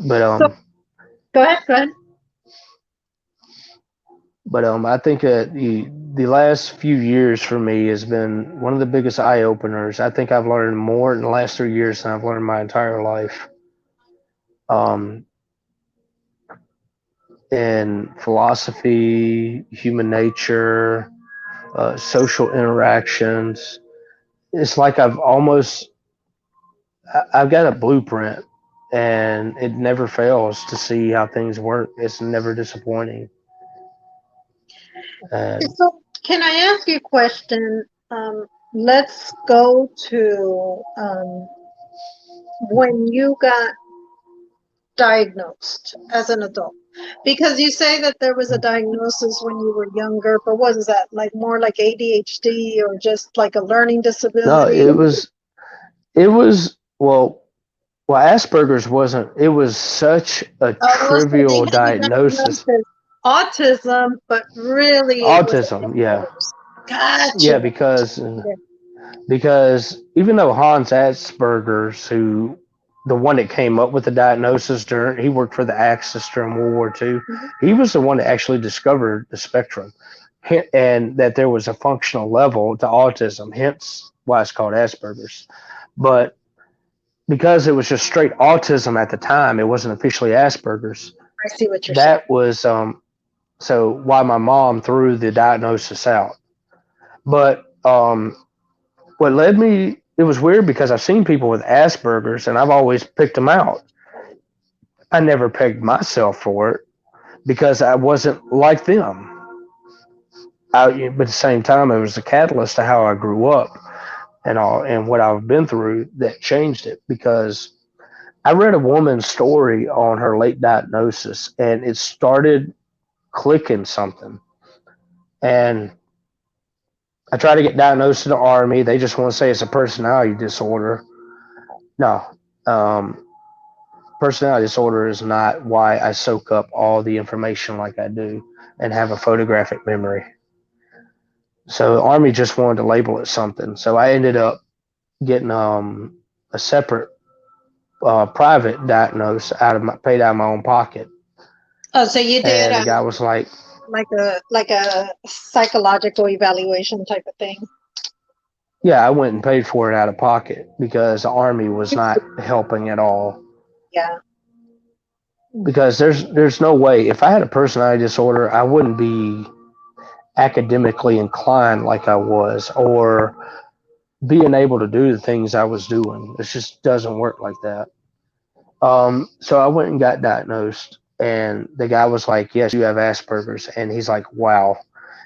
but So go ahead, go ahead. I think that the last few years for me has been one of the biggest eye openers. I think I've learned more in the last 3 years than I've learned my entire life. Um, in philosophy, human nature, social interactions. It's like I've got a blueprint, and it never fails to see how things work. It's never disappointing. And So, can I ask you a question? Let's go to when you got diagnosed as an adult. Because you say that there was a diagnosis when you were younger, but what is that? Like more like ADHD or just like a learning no, disability? it was Asperger's wasn't. It was such a Oh, so they trivial had you diagnosed diagnosis. as autism, but really it was Autism, yeah, Asperger's. Gotcha. yeah, Yeah. because even though Hans Asperger's, who the one that came up with the diagnosis during, he worked for the Axis during World War II. Mhm. He was the one that actually discovered the spectrum, and that there was a functional level to autism. Hence why it's called Asperger's. But because it was just straight autism at the time, it wasn't officially Asperger's. I see what you're saying. That was so why my mom threw the diagnosis out. But what led me, it was weird because I've seen people with Asperger's and I've always picked them out. I never pegged myself for it because I wasn't like them. But at the same time, it was a catalyst to how I grew up and all, and what I've been through that changed it. Because I read a woman's story on her late diagnosis, and it started clicking something. And I tried to get diagnosed in the army. They just want to say it's a personality disorder. No, um, personality disorder is not why I soak up all the information like I do and have a photographic memory. So the army just wanted to label it something. So I ended up getting a separate private diagnose out of my paid out of my own pocket. Oh, so you did And the guy was like, like a psychological evaluation type of thing. "Yeah, I went and paid for it out of pocket because the army was not helping at all. Yeah. Because there's no way if I had a personality disorder, I wouldn't be academically inclined like I was, or being able to do the things I was doing. It just doesn't work like that." So I went and got diagnosed, and the guy was like, "Yes, you have Asperger's," and he's like, "Wow."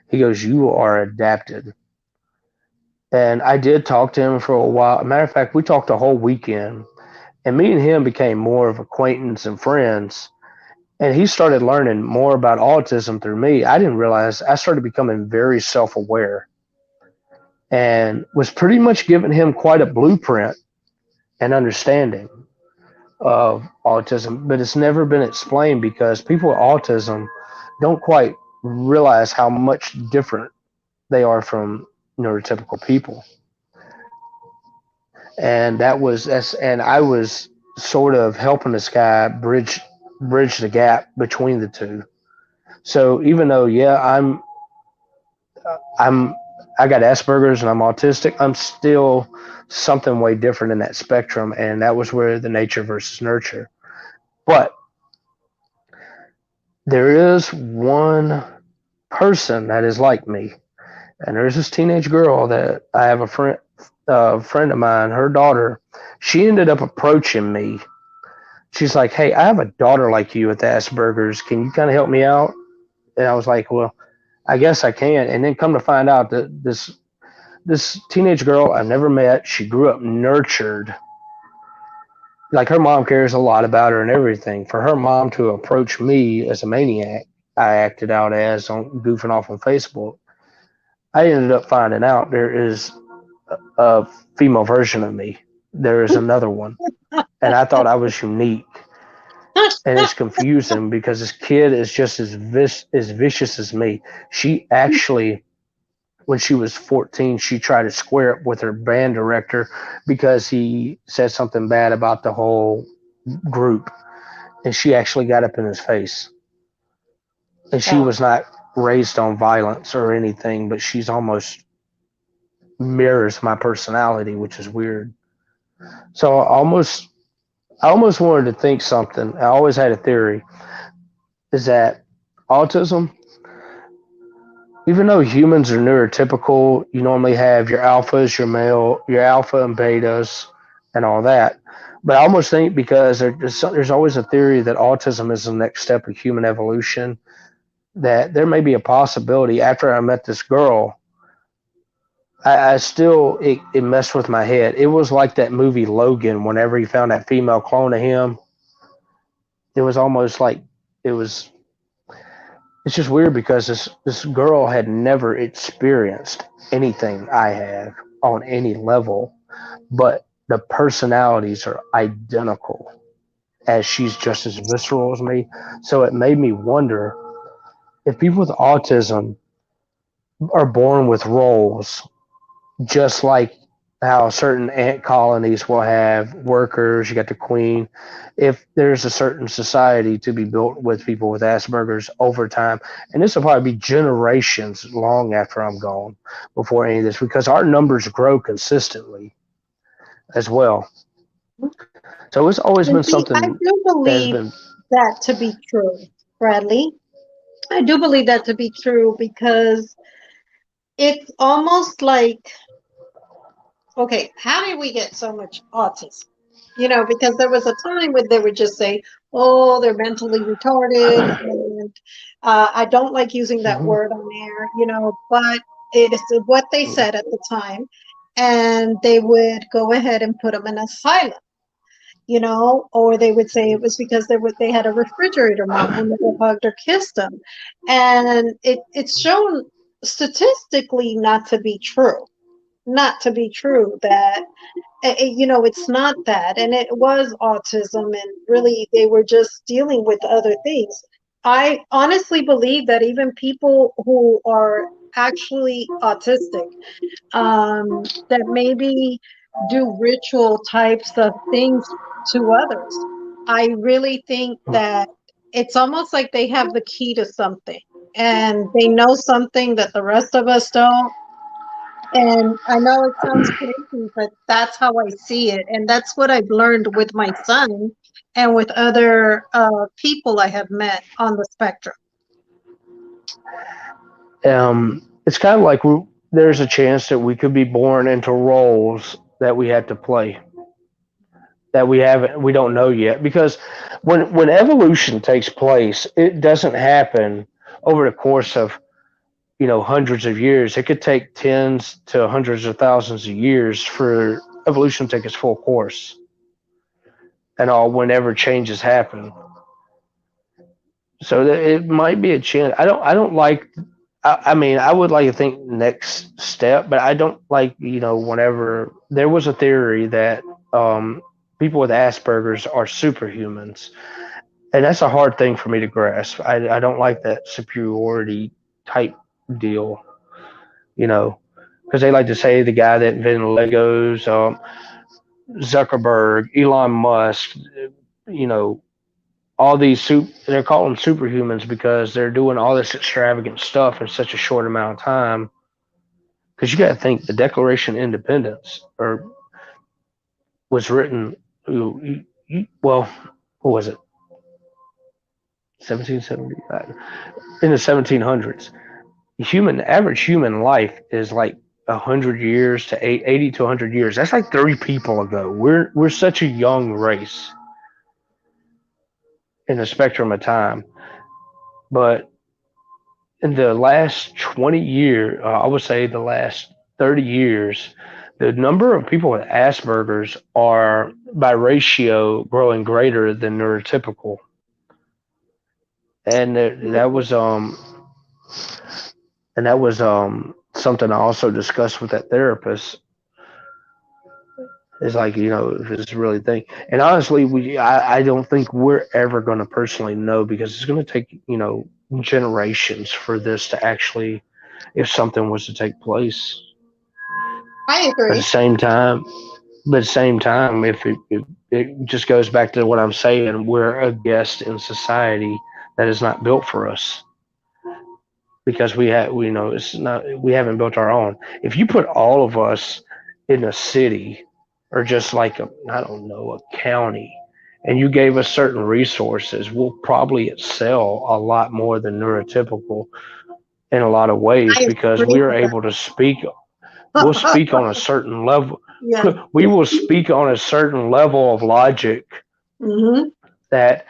He goes, "You are adapted." And I did talk to him for a while. Matter of fact, we talked a whole weekend, and me and him became more of acquaintance and friends. And he started learning more about autism through me. I didn't realize I started becoming very self aware and was pretty much giving him quite a blueprint and understanding of autism, but it's never been explained because people with autism don't quite realize how much different they are from neurotypical people. And and I was sort of helping this guy bridge the gap between the two. So even though I'm I got Asperger's and I'm autistic, I'm still something way different in that spectrum, and that was where the nature versus nurture. But there is one person that is like me, and there's this teenage girl that I have a friend of mine, her daughter. She ended up approaching me. She's like, "Hey, I have a daughter like you with Asperger's. Can you kind of help me out?" And I was like, "Well, I guess I can." And then come to find out that this teenage girl I've never met, she grew up nurtured. Like her mom cares a lot about her and everything. For her mom to approach me as a maniac, I acted out as on goofing off on Facebook. I ended up finding out there is a female version of me. There is another one, and I thought I was unique. And it's confusing because this kid is just as vicious as me. She actually, when she was 14, she tried to square up with her band director because he said something bad about the whole group, and she actually got up in his face. And she Oh, was not raised on violence or anything, but she's almost mirrors my personality, which is weird. So I almost wanted to think something. I always had a theory is that Autism, even though humans are neurotypical, you normally have your alphas, your alpha and betas, and all that. But I almost think because there's always a theory that autism is the next step of human evolution, that there may be a possibility after I met this girl, I still, it messed with my head. It was like that movie Logan, whenever he found that female clone of him. It was almost like it was it's just weird because this girl had never experienced anything I have on any level, but the personalities are identical, as she's just as visceral as me. So it made me wonder if people with autism are born with roles, just like how certain ant colonies will have workers, you got the queen. If there's a certain society to be built with people with Asperger's over time, and this will probably be generations long after I'm gone before any of this, because our numbers grow consistently as well. So it's always been And see, I something do that has believe been. that to be true, Bradley. I do believe that to be true because it's almost like, okay, how did we get so much autism? Because there was a time when they would just say, oh, they're mentally retarded. And I don't like using that Mhm. word on air, but it is what they said at the time. And they would go ahead and put them in asylum, or they would say it was because they had a refrigerator mom who never hugged or kissed them. And it's shown statistically not to be true that it's not that, and it was autism, and really they were just dealing with other things. I honestly believe that even people who are actually autistic, that maybe do ritual types of things to others, I really think that it's almost like they have the key to something, and they know something that the rest of us don't. And I know it sounds crazy, but that's how I see it. And that's what I've learned with my son and with other people I have met on the spectrum. It's kind of like there's a chance that we could be born into roles that we have to play, that we don't know yet, because when evolution takes place, it doesn't happen over the course of hundreds of years. It could take tens to hundreds of thousands of years for evolution to take its full course, and all whenever changes happen. So it might be a chance. I don't like. I mean, I would like to think next step, but I don't like, whenever there was a theory that um, people with Asperger's are superhumans, and that's a hard thing for me to grasp. I don't like that superiority type deal, you know, because they like to say the guy that invented Legos, Zuckerberg, Elon Musk, you know, all these they're calling superhumans because they're doing all this extravagant stuff in such a short amount of time. Because you got to think the Declaration of Independence was written, well, what was it, 1770, in the 1700s. Average human life is like 100 years to 80 to 100 years. That's like 30 people ago. We're such a young race in the spectrum of time. But in the last 20 years, I would say the last 30 years, the number of people with Asperger's are by ratio growing greater than neurotypical. And that was something I also discussed with that therapist. It's like, if it's really a thing. And honestly, I don't think we're ever going to personally know, because it's going to take, generations for this to actually, if something was to take place. I But at the agree. same time, if it just goes back to what I'm saying, we're a guest in society that is not built for us, because it's not, we haven't built our own. If you put all of us in a city, or just like I don't know, a county, and you gave us certain resources, we'll probably excel a lot more than neurotypical in a lot of ways I because agree we are with able to speak. We'll that. speak on a certain level. Yeah. We will speak on a certain level of logic Hmm. that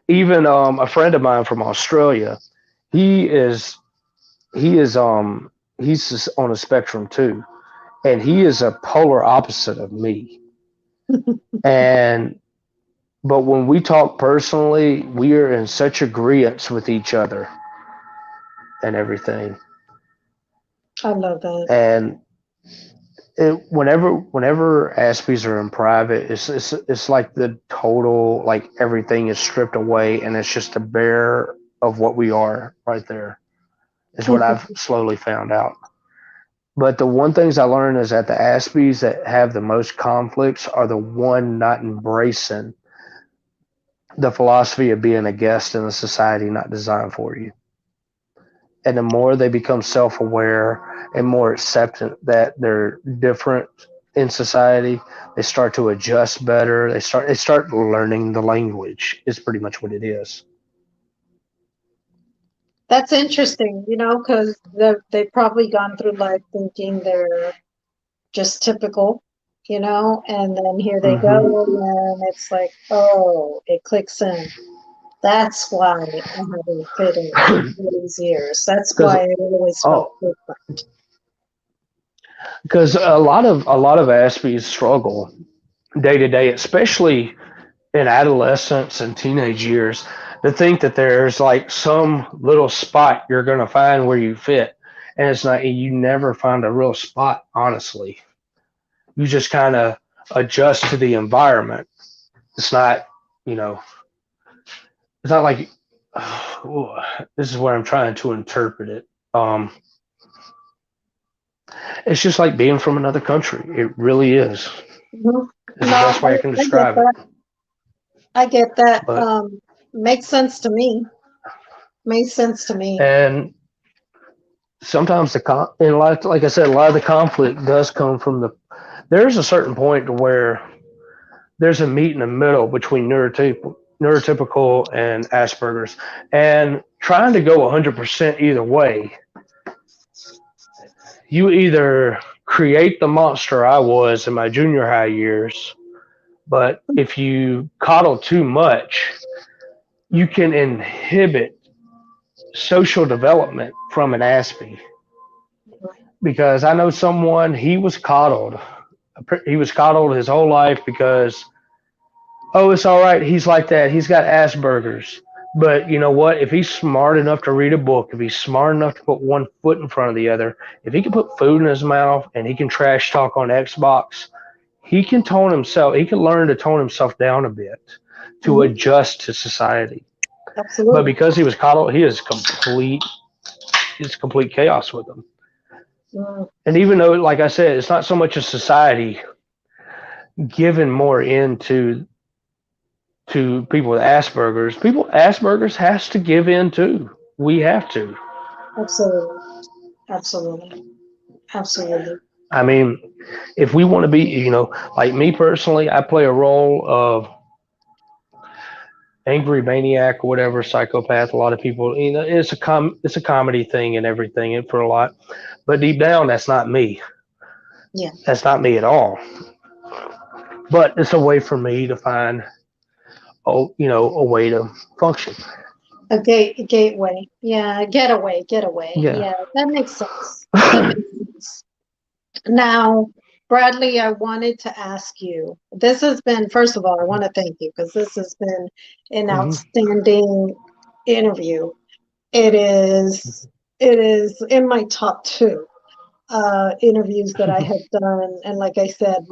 even a friend of mine from Australia, he is he is he's just on a spectrum too, and he is a polar opposite of me. And but when we talk personally, we are in such agreement with each other and everything. I love that. And whenever Aspies are in private, it's like the total, like everything is stripped away, and it's just a bare of what we are right there. Is what I've slowly found out. But the one things I learned is that the Aspies that have the most conflicts are the one not embracing the philosophy of being a guest in a society not designed for you. And the more they become self-aware and more acceptant that they're different in society, they start to adjust better. They start learning the language. Is pretty much what it is. That's interesting, because they've probably gone through life thinking they're just typical, and then here they go, Mm-hmm. and it's like, oh, it clicks in. That's why I haven't fit in all these years. That's Because why it always felt oh, different. because a lot of Aspies struggle day to day, especially in adolescence and teenage years, to think that there's like some little spot you're going to find where you fit. And it's not, you never find a real spot, honestly. You just kind of adjust to the environment. It's not, you know, it's not like, this is where I'm trying to interpret it. It's just like being from another country. It really is. Mhm. It's No, the best way I can I get describe it. that. I get that. But, Makes sense to me. Makes sense to me. and sometimes in a lot, like I said, a lot of the conflict does come from there's a certain point to where there's a meet in the middle between neurotypical and Asperger's, and trying to go 100% either way, you either create the monster I was in my junior high years, but if you coddle too much, you can inhibit social development from an Aspie. Because I know someone, he was coddled his whole life because, oh, it's all right, he's like that, he's got Asperger's. But you know what, if he's smart enough to read a book, if he's smart enough to put one foot in front of the other, if he can put food in his mouth and he can trash talk on Xbox, he can learn to tone himself down a bit to Mhm. adjust to society. But Absolutely. because he was coddled, it's complete chaos with him. Mm. And even though, like I said, it's not so much a society given more into people with Asperger's. People with Asperger's has to give in too. We have to. Absolutely. Absolutely. Absolutely. I mean, if we want to be, like me personally, I play a role of angry maniac or whatever, psychopath. A lot of people, it's a comedy thing and everything, and for a lot. But deep down, that's not me. Yeah. That's not me at all. But it's a way for me to find, a way to function. A gateway. Yeah. Getaway. Getaway. Yeah. Yeah. That makes sense. That makes sense. Now, Bradley, I wanted to ask you. This has been, first of all, I want to thank you because this has been an Hmm. outstanding interview. It is it is in my top two interviews that I have done, and like I said,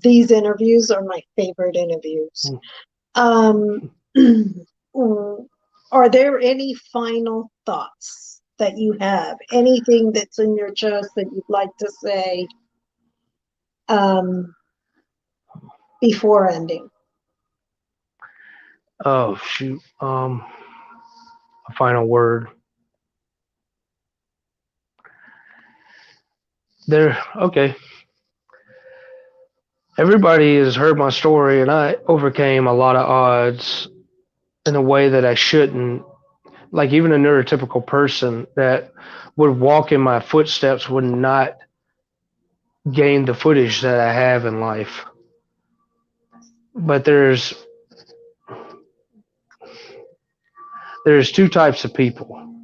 these interviews are my favorite interviews. Um, are there any final thoughts that you have? Anything that's in your chest that you'd like to say um, before ending? Oh shoot. A final word. There. Okay. everybody has heard my story, and I overcame a lot of odds in a way that I shouldn't. Like even a neurotypical person that would walk in my footsteps would not gain the footage that I have in life. But there's two types of people.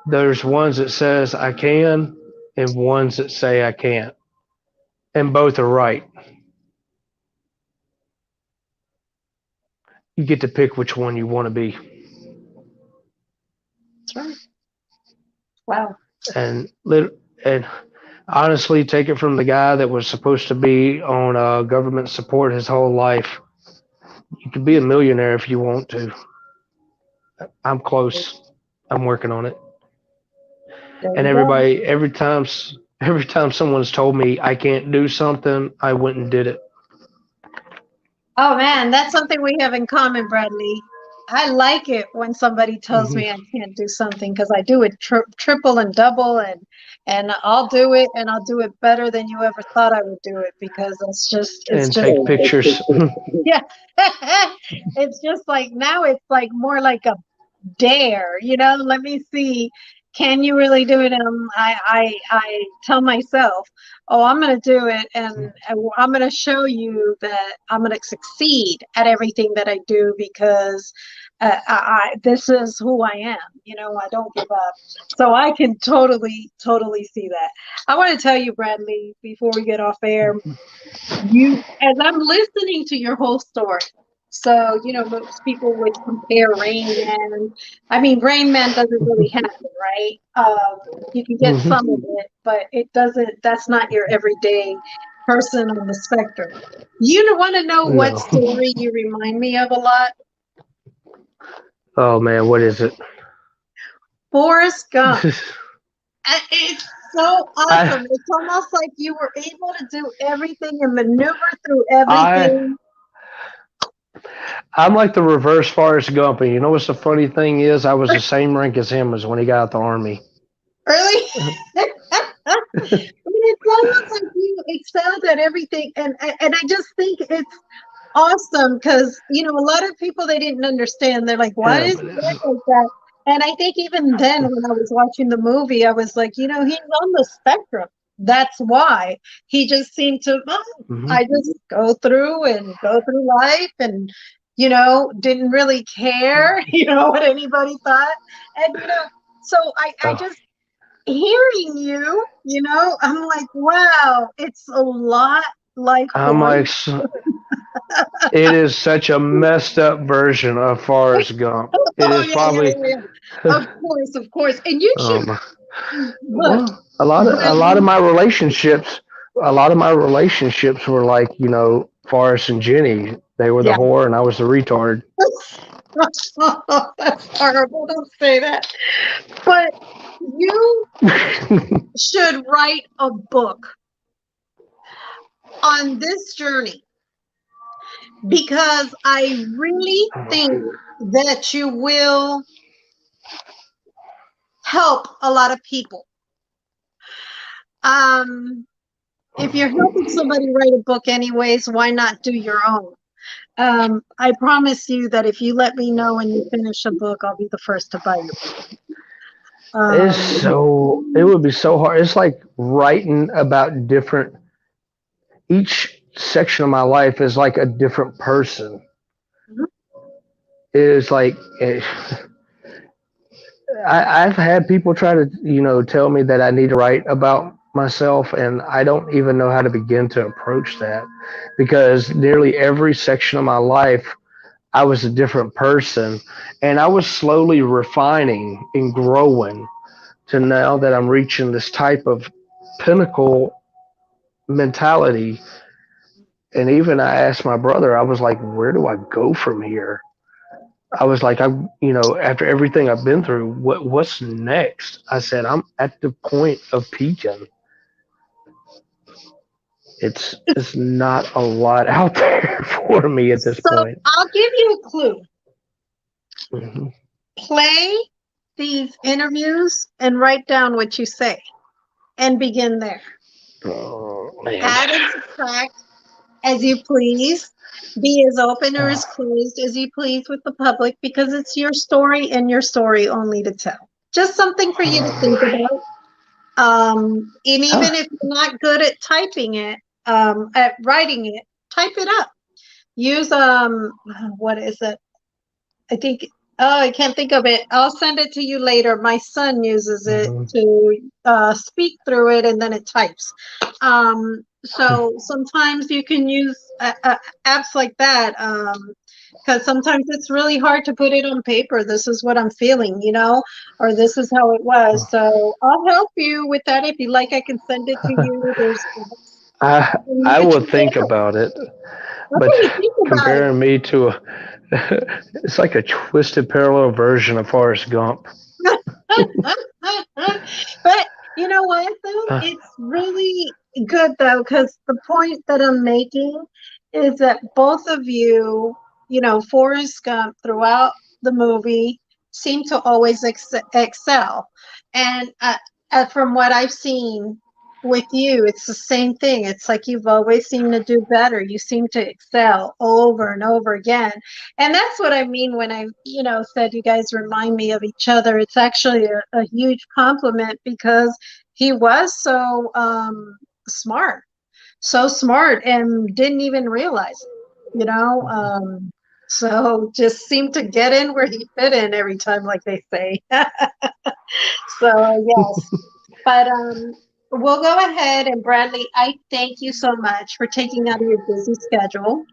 There's ones that says I can and ones that say I can't. And both are right. You get to pick which one you want to be. That's right. Wow. And and honestly, take it from the guy that was supposed to be on government support his whole life. You could be a millionaire if you want to. I'm close. I'm working on it. There And you go. every time someone's told me I can't do something, I went and did it. Oh man, that's something we have in common, Bradley. I like it when somebody tells Hmm. me I can't do something because I do it triple and double, and I'll do it, and I'll do it better than you ever thought I would do it, because it's And just take pictures. yeah. It's just like now it's like more like a dare, let me see, can you really do it? And I tell myself, oh, I'm going to do it, and I'm going to show you that I'm going to succeed at everything that I do, because this is who I am. I don't give up. So I can totally see that. I want to tell you, Bradley, before we get off air, as I'm listening to your whole story, so most people would compare Rain Man. I mean, Rain Man doesn't really happen, right? You can get Hmm. some of it, but it doesn't. That's not your everyday person on the spectrum. You want to know what No. story you remind me of a lot? Oh man, what is it? Forrest Gump. It's so I awesome. It's almost like you were able to do everything and maneuver through I everything. I'm like the reverse Forrest Gump. And you know what's the funny thing is? I was the same rank as him as when he got out the army. Really? I mean, it's almost like you excelled at everything, and I just think it's awesome, because a lot of people, they didn't understand. They're like, "Why Yeah, is but he like that?" And I think even then, when I was watching the movie, I was like, he's on the spectrum. That's why he just seemed to. "Oh, mhm. I just go through life, and didn't really care, what anybody thought, and so I Oh, just hearing you, I'm like, wow, it's a lot like I'm Forrest. like, it is such a messed up version of Forrest Gump. It Oh is yeah, yeah, probably, yeah, yeah. Of course. And you should um, look, well, a lot of Bradley. my relationships, were like, Forrest and Jenny. They were the Yeah. whore, and I was the retard. That's horrible. Don't say that. But you should write a book on this journey, because I really think that you will help a lot of people. Um, if you're helping somebody write a book anyways, why not do your own? I promise you that if you let me know when you finish a book, I'll be the first to buy your book. It would be so hard. It's like writing about each section of my life is like a different person. It is like, I've had people try to, tell me that I need to write about myself, and I don't even know how to begin to approach that, because nearly every section of my life, I was a different person, and I was slowly refining and growing to now that I'm reaching this type of pinnacle mentality. And even I asked my brother, I was like, where do I go from here? I was like, after everything I've been through, what's next? I said, I'm at the point of peaking. It's not a lot out there for me at this So point. I'll give you a clue. Hmm. Play these interviews and write down what you say, and begin there. Oh man. Add and subtract. as you please. Be as open or as closed as you please with the public because it's your story and your story only to tell. Just something for you to think about. And even if you're not good at typing it, at writing it, type it up. Use what is it? I think, oh, I can't think of it. I'll send it to you later. My son uses it to speak through it and then it types. So sometimes you can use apps like that because sometimes it's really hard to put it on paper. This is what I'm feeling, or this is how it was. So I'll help you with that. If you like, I can send it to you. There's and I you will can think about it, but okay, think about it. comparing me to a, it's like a twisted parallel version of Forrest Gump. But you know what, though? It's really good, though, because the point that I'm making is that both of you, Forrest Gump throughout the movie seem to always excel. And from what I've seen with you, it's the same thing. It's like you've always seemed to do better. You seem to excel over and over again. And that's what I mean when I, said you guys remind me of each other. It's actually a huge compliment because he was so smart and didn't even realize it. So just seemed to get in where he fit in every time, like they say. So yes, but we'll go ahead and Bradley, I thank you so much for taking out of your busy schedule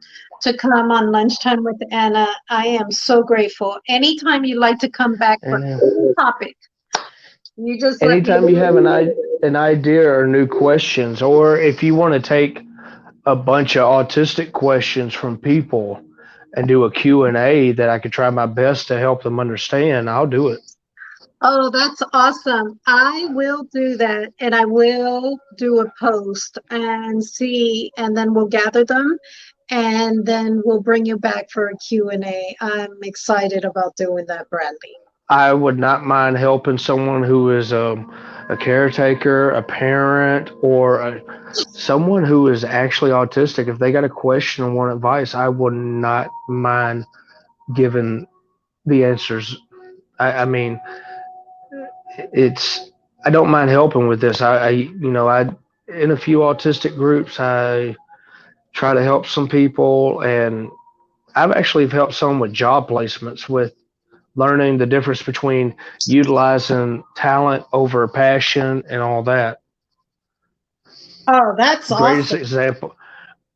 to come on lunchtime with Anna. I am so grateful. Anytime you'd like to come back for And any topic, you just let me anytime you have know. an idea or new questions, or if you want to take a bunch of autistic questions from people and do a Q&A that I could try my best to help them understand, I'll do it. Oh, that's awesome. I will do that and I will do a post and see, and then we'll gather them and then we'll bring you back for a Q&A. I'm excited about doing that, Bradley. I would not mind helping someone who is a caretaker, a parent, or someone who is actually autistic. If they got a question and want advice, I would not mind giving the answers. I mean, it's I don't mind helping with this. I in a few autistic groups, I try to help some people, and I've actually helped some with job placements with learning the difference between utilizing talent over passion and all that. Oh, that's Greatest awesome. example,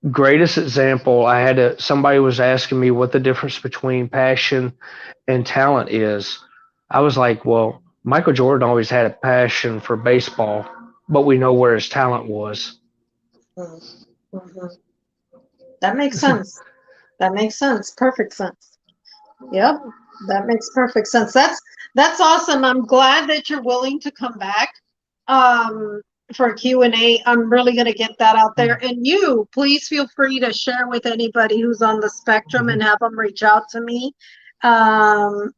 greatest example, I had somebody was asking me what the difference between passion and talent is. I was like, well, Michael Jordan always had a passion for baseball, but we know where his talent was. Mhm. That makes sense. That makes sense. Perfect sense. Yep, that makes perfect sense. That's awesome. I'm glad that you're willing to come back um, for Q&A. I'm really going to get that out there. And you, please feel free to share with anybody who's on the spectrum and have them reach out to me. And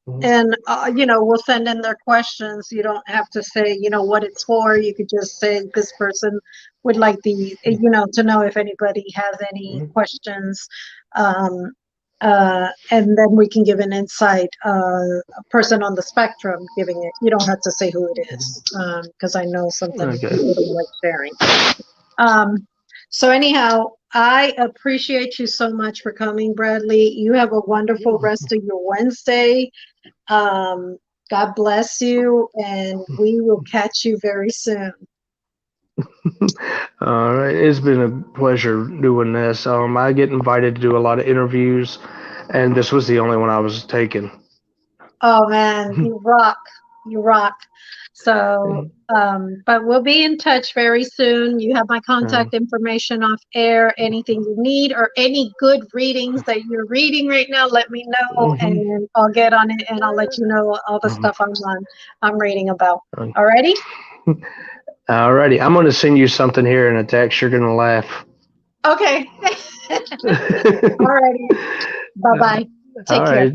we'll send in their questions. You don't have to say, what it's for. You could just say this person would like to know if anybody has any questions. Um, and then we can give an insight, a person on the spectrum giving it. You don't have to say who it is, because I know sometimes Okay. people don't like sharing. Um, so anyhow, I appreciate you so much for coming, Bradley. You have a wonderful rest of your Wednesday. Um, God bless you, and we will catch you very soon. All right, it's been a pleasure doing this. I get invited to do a lot of interviews, and this was the only one I was taking. Oh man, you rock. You rock. So, but we'll be in touch very soon. You have my contact information off air. Anything you need or any good readings that you're reading right now, let me know and I'll get on it and I'll let you know all the stuff I'm reading about. Alrighty? Alrighty, I'm going to send you something here in a text. You're going to laugh. Okay. Alrighty. Bye-bye. All Take care. right.